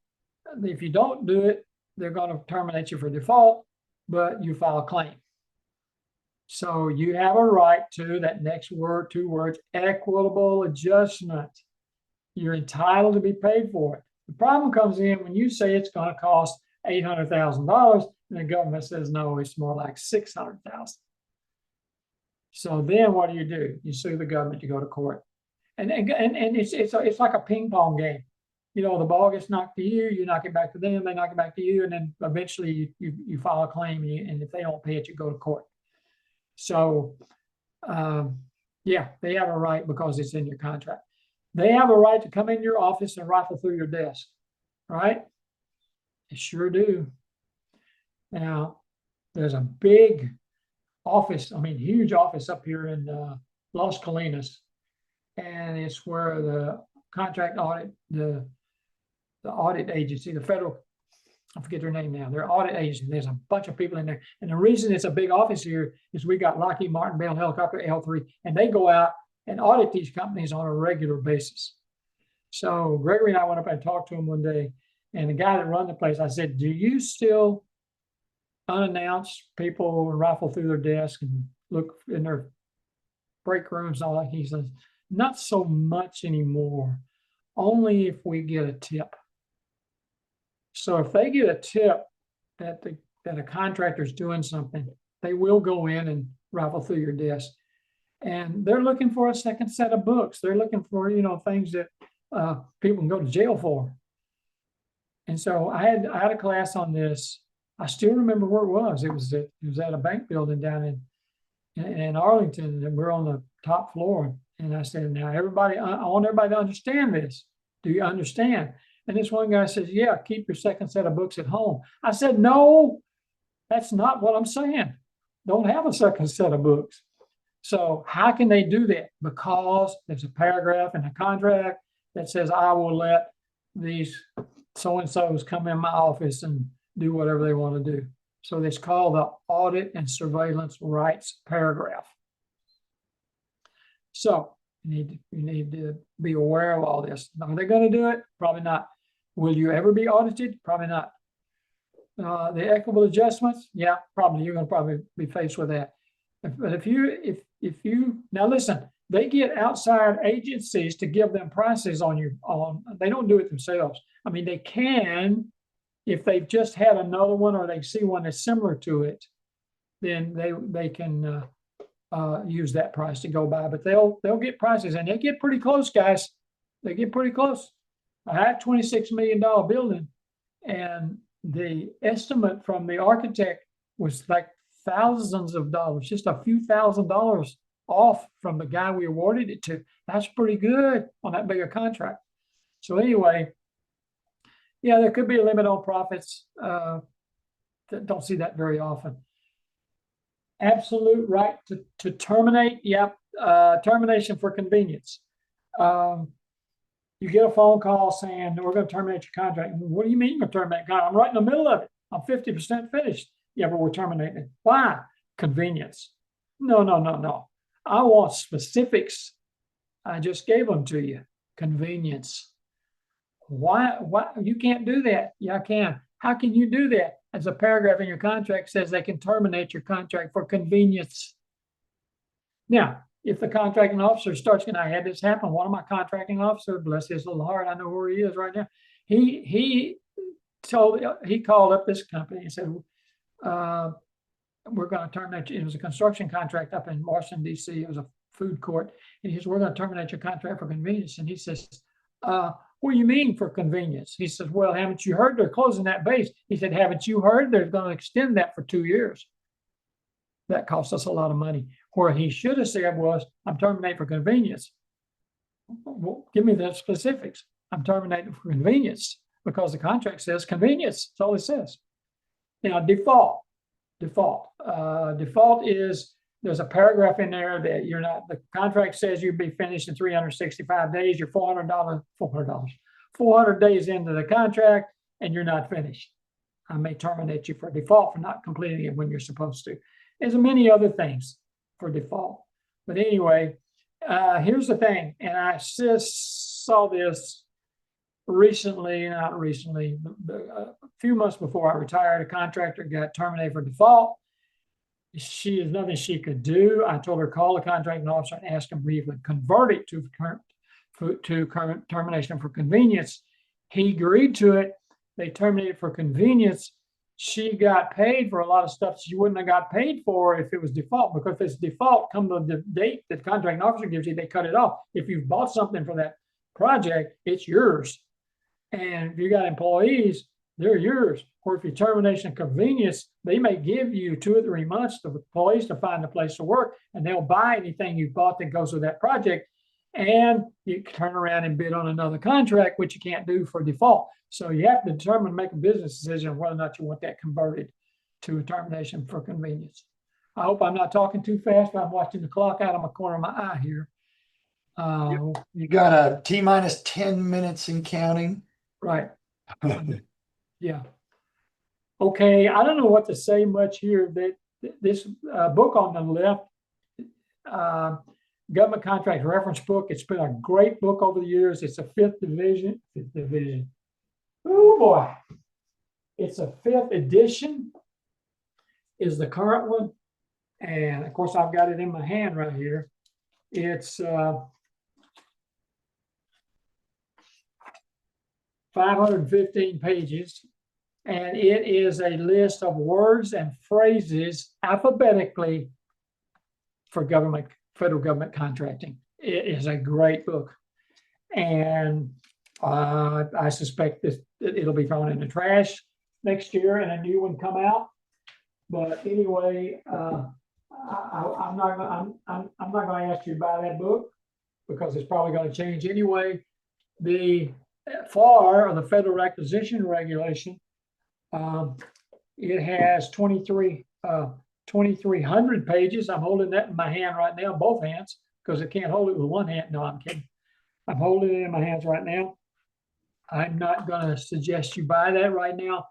If you don't do it, they're going to terminate you for default, but you file a claim. So you have a right to that next word, 2 words, equitable adjustment. You're entitled to be paid for it. The problem comes in when you say it's going to cost $800,000 and the government says, no, it's more like $600,000. So then what do? You sue the government, you go to court. And it's like a ping pong game. You know, the ball gets knocked to you, you knock it back to them, they knock it back to you, and then eventually you file a claim, and if they don't pay it, you go to court. So, yeah, they have a right because it's in your contract. They have a right to come in your office and rifle through your desk, right? They sure do. Now, there's a big office, huge office up here in Las Colinas, and it's where the contract audit, the audit agency, the federal, I forget their name now, their audit agency, there's a bunch of people in there. And the reason it's a big office here is we got Lockheed Martin, Bell Helicopter, L3, and they go out and audit these companies on a regular basis. So Gregory and I went up and talked to him one day, and the guy that runs the place, I said, do you still unannounced people rifle through their desk and look in their break rooms and all that? He says, not so much anymore, only if we get a tip. So if they get a tip that a contractor's doing something, they will go in and rifle through your desk. And they're looking for a second set of books. They're looking for, things that people can go to jail for. And so I had a class on this. I still remember where it was. It was at a bank building down in Arlington, and we're on the top floor. And I said, now I want everybody to understand this. Do you understand? And this one guy says, yeah, keep your second set of books at home. I said, no, that's not what I'm saying. Don't have a second set of books. So how can they do that? Because there's a paragraph in the contract that says, I will let these so-and-sos come in my office and do whatever they want to do. So it's called the audit and surveillance rights paragraph. So you need to be aware of all this. Are they going to do it? Probably not. Will you ever be audited? Probably not. The equitable adjustments, yeah, probably you're going to probably be faced with that. But if you now listen, they get outside agencies to give them prices on they don't do it themselves. They can, if they've just had another one or they see one that's similar to it, then they can use that price to go by. But they'll get prices, and they get pretty close, guys. They get pretty close. I had a $26 million building, and the estimate from the architect was like thousands of dollars, just a few $1,000s off from the guy we awarded it to. That's pretty good on that big a contract. So anyway, yeah, there could be a limit on profits. Don't see that very often. absolute right to terminate. Yep. Termination for convenience. You get a phone call saying, we're going to terminate your contract. What do you mean you're going to terminate contract? I'm right in the middle of it. I'm 50% finished. Yeah, but we're terminating it. Why? Convenience. No, no, no, no. I want specifics. I just gave them to you. Convenience. Why? You can't do that. Yeah, I can. How can you do that? As a paragraph in your contract says they can terminate your contract for convenience. Now, if the contracting officer starts, and I had this happen, one of my contracting officers, bless his little heart, I know where he is right now. He called up this company and said, we're going to terminate you. It was a construction contract up in Washington, D.C. It was a food court. And he says, we're going to terminate your contract for convenience. And he says, what do you mean for convenience? He says, well, haven't you heard they're closing that base? He said, haven't you heard they're going to extend that for 2 years? That cost us a lot of money. Where he should have said was, I'm terminating for convenience. Well, give me the specifics. I'm terminating for convenience because the contract says convenience. That's all it says. Now, default is there's a paragraph in there that you're not, the contract says you'll be finished in 365 days. You're $400 days into the contract and you're not finished. I may terminate you for default for not completing it when you're supposed to. There's many other things for default. But anyway, here's the thing, and I just saw this not recently, a few months before I retired. A contractor got terminated for default. There's nothing she could do. I told her, call the contracting officer and ask him if he would convert it to current termination for convenience. He agreed to it. They terminated for convenience. She got paid for a lot of stuff she wouldn't have got paid for if it was default, because if it's default, come to the date that the contracting officer gives you, they cut it off. If you've bought something for that project, it's yours. And if you got employees, they're yours. Or if you termination convenience, they may give you 2 or 3 months to employees to find a place to work, and they'll buy anything you bought that goes with that project. And you turn around and bid on another contract, which you can't do for default. So you have to determine, make a business decision whether or not you want that converted to a termination for convenience. I hope I'm not talking too fast, but I'm watching the clock out of my corner of my eye here. You got a T-minus 10 minutes and counting. Right. Yeah. Okay. I don't know what to say much here. That this book on the left, Government Contract Reference Book. It's been a great book over the years. It's a fifth division. Oh boy. It's a 5th edition is the current one. And of course, I've got it in my hand right here. It's 515 pages. And it is a list of words and phrases alphabetically for federal government contracting. It is a great book. And I suspect it'll be thrown in the trash next year and a new one come out. But anyway, I'm not going to ask you to buy that book because it's probably going to change anyway. The FAR, or the Federal Acquisition Regulation, it has 2,300 pages. I'm holding that in my hand right now, both hands, because I can't hold it with one hand. No, I'm kidding. I'm holding it in my hands right now. I'm not going to suggest you buy that right now.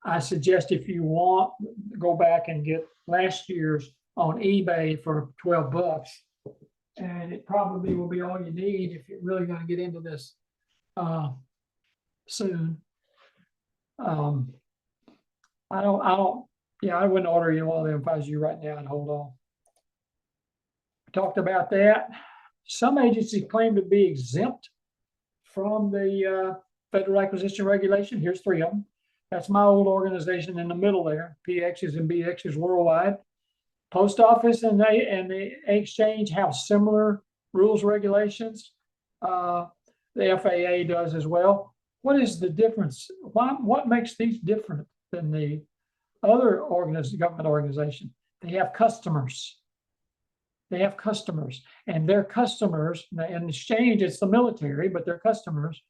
I suggest if you want, go back and get last year's on eBay for $12. And it probably will be all you need if you're really going to get into this soon. I wouldn't order you one of them if I was you right now and hold on. We talked about that. Some agencies claim to be exempt from the Federal Acquisition Regulation. Here's 3 of them. That's my old organization in the middle there, PXs and BXs worldwide. Post Office and the exchange have similar rules, regulations. The FAA does as well. What is the difference? What makes these different than the other government organization? They have customers. They have customers, and their customers, in exchange, it's the military, but their customers,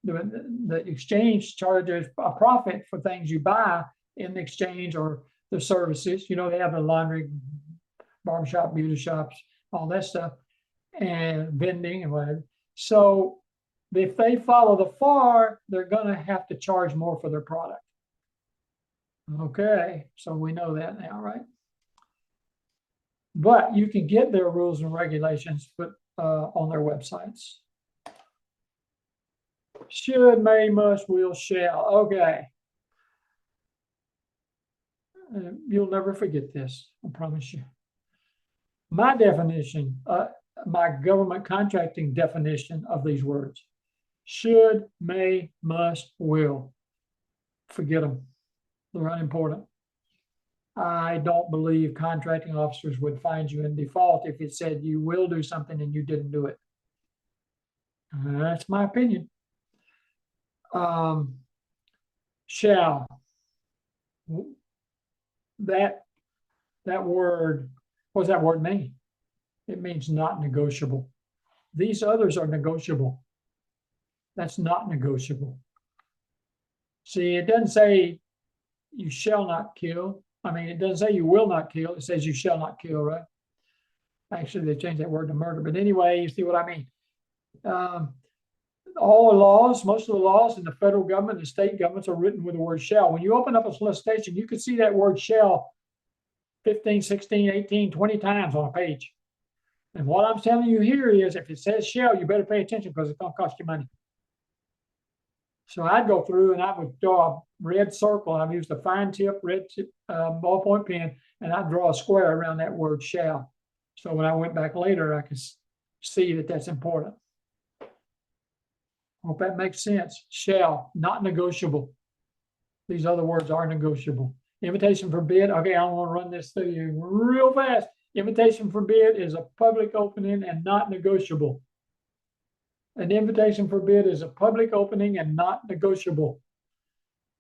the exchange charges a profit for things you buy in exchange or the services. You know, they have the laundry barbershop, beauty shops, all that stuff, and vending and whatever. So if they follow the FAR, they're going to have to charge more for their product. Okay, so we know that now, right? But you can get their rules and regulations on their websites. Should, may, must, will, shall. Okay. You'll never forget this, I promise you. My definition, my government contracting definition of these words: should, may, must, will. Forget them. They're unimportant. I don't believe contracting officers would find you in default if it said you will do something and you didn't do it. That's my opinion. Shall. That word, what does that word mean? It means not negotiable. These others are negotiable. That's not negotiable. See, it doesn't say you shall not kill. I mean, it doesn't say you will not kill. It says you shall not kill, right? Actually, they changed that word to murder. But anyway, you see what I mean. All the laws, most of the laws in the federal government and state governments are written with the word shall. When you open up a solicitation, you can see that word shall 15, 16, 18, 20 times on a page. And what I'm telling you here is if it says shall, you better pay attention because it's going to cost you money. So I'd go through and I would draw a red circle. I've used a fine tip, red tip ballpoint pen, and I'd draw a square around that word shall. So when I went back later, I could see that that's important. Hope that makes sense. Shall, not negotiable. These other words are negotiable. Invitation for bid. Okay, I want to run this through you real fast. Invitation for bid is a public opening and not negotiable. An invitation for bid is a public opening and not negotiable.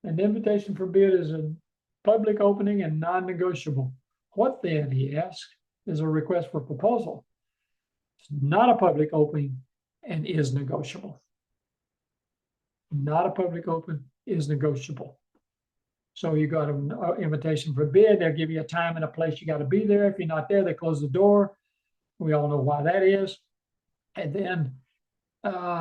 An invitation for bid is a public opening and non-negotiable. What then, he asks, is a request for proposal. It's not a public opening and is negotiable. Not a public open is negotiable. So you got an invitation for bid. They'll give you a time and a place you got to be there. If you're not there, they close the door. We all know why that is. And then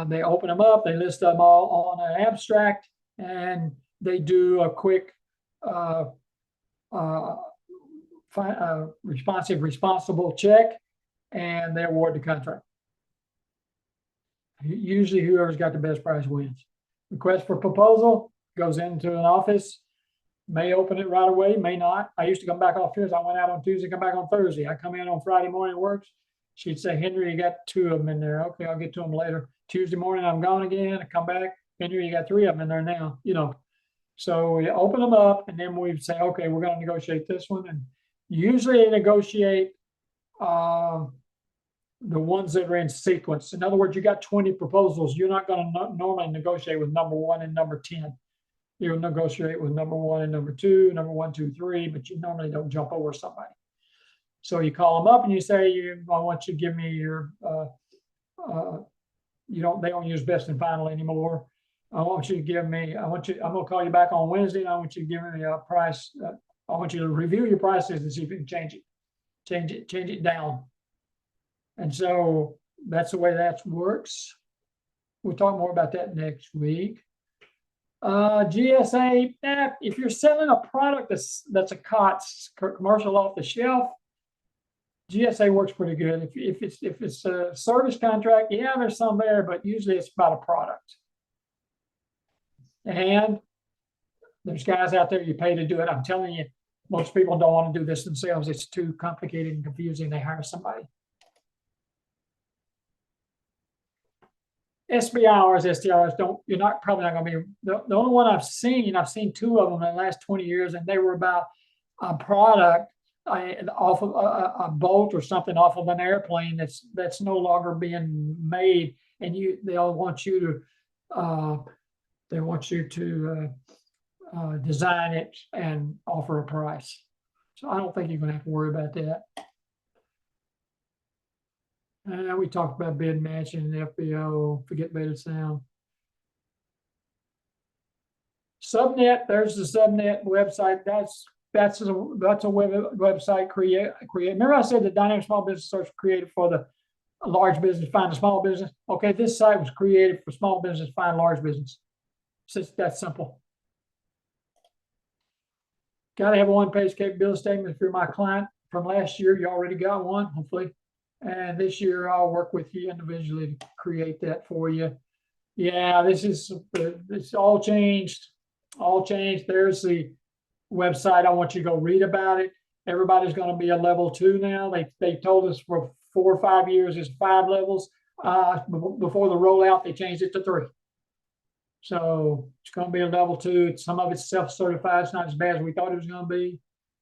they open them up. They list them all on an abstract, and they do a quick responsible check, and they award the contract. Usually whoever's got the best price wins. Request for proposal goes into an office, may open it right away, may not. I used to come back off Tuesday. I went out on Tuesday, come back on Thursday. I come in on Friday morning, it works. She'd say, Henry, you got 2 of them in there. Okay, I'll get to them later. Tuesday morning, I'm gone again. I come back. Henry, you got 3 of them in there now, you know. So we open them up, and then we say, okay, we're going to negotiate this one. And usually they negotiate the ones that are in sequence. In other words, you got 20 proposals. You're not going to normally negotiate with number 1 and number 10. You'll negotiate with number 1 and number 2, number 1, 2, 3, but you normally don't jump over somebody. So you call them up and you say, I want you to give me your, they don't use best and final anymore. I want you to give me, I'm going to call you back on Wednesday, and I want you to give me a price. I want you to review your prices and see if you can change it down. And so that's the way that works. We'll talk more about that next week. GSA, if you're selling a product that's a COTS, commercial off the shelf, GSA works pretty good. If it's a service contract, yeah, there's some there, but usually it's about a product. And there's guys out there you pay to do it. I'm telling you, most people don't want to do this themselves. It's too complicated and confusing. They hire somebody. SBIRs, STRs, you're probably not going to be, the only one I've seen 2 of them in the last 20 years, and they were about a product off of a bolt or something off of an airplane that's no longer being made, and they'll want you to design it and offer a price. So I don't think you're going to have to worry about that. And we talked about bid matching, FBO, forget better sound. Subnet, there's the subnet website. That's that's a website create. Remember I said the dynamic small business search created for the large business, find a small business. Okay, this site was created for small business, find large business. So it's that simple. Got to have a one-page capability statement if you're my client. From last year, you already got one, hopefully. And this year, I'll work with you individually to create that for you. Yeah, it's all changed. All changed. There's the website. I want you to go read about it. Everybody's going to be a level 2 now. They told us for 4 or 5 years it's 5 levels. Before the rollout, they changed it to 3. So it's going to be a level 2. Some of it's self-certified. It's not as bad as we thought it was going to be.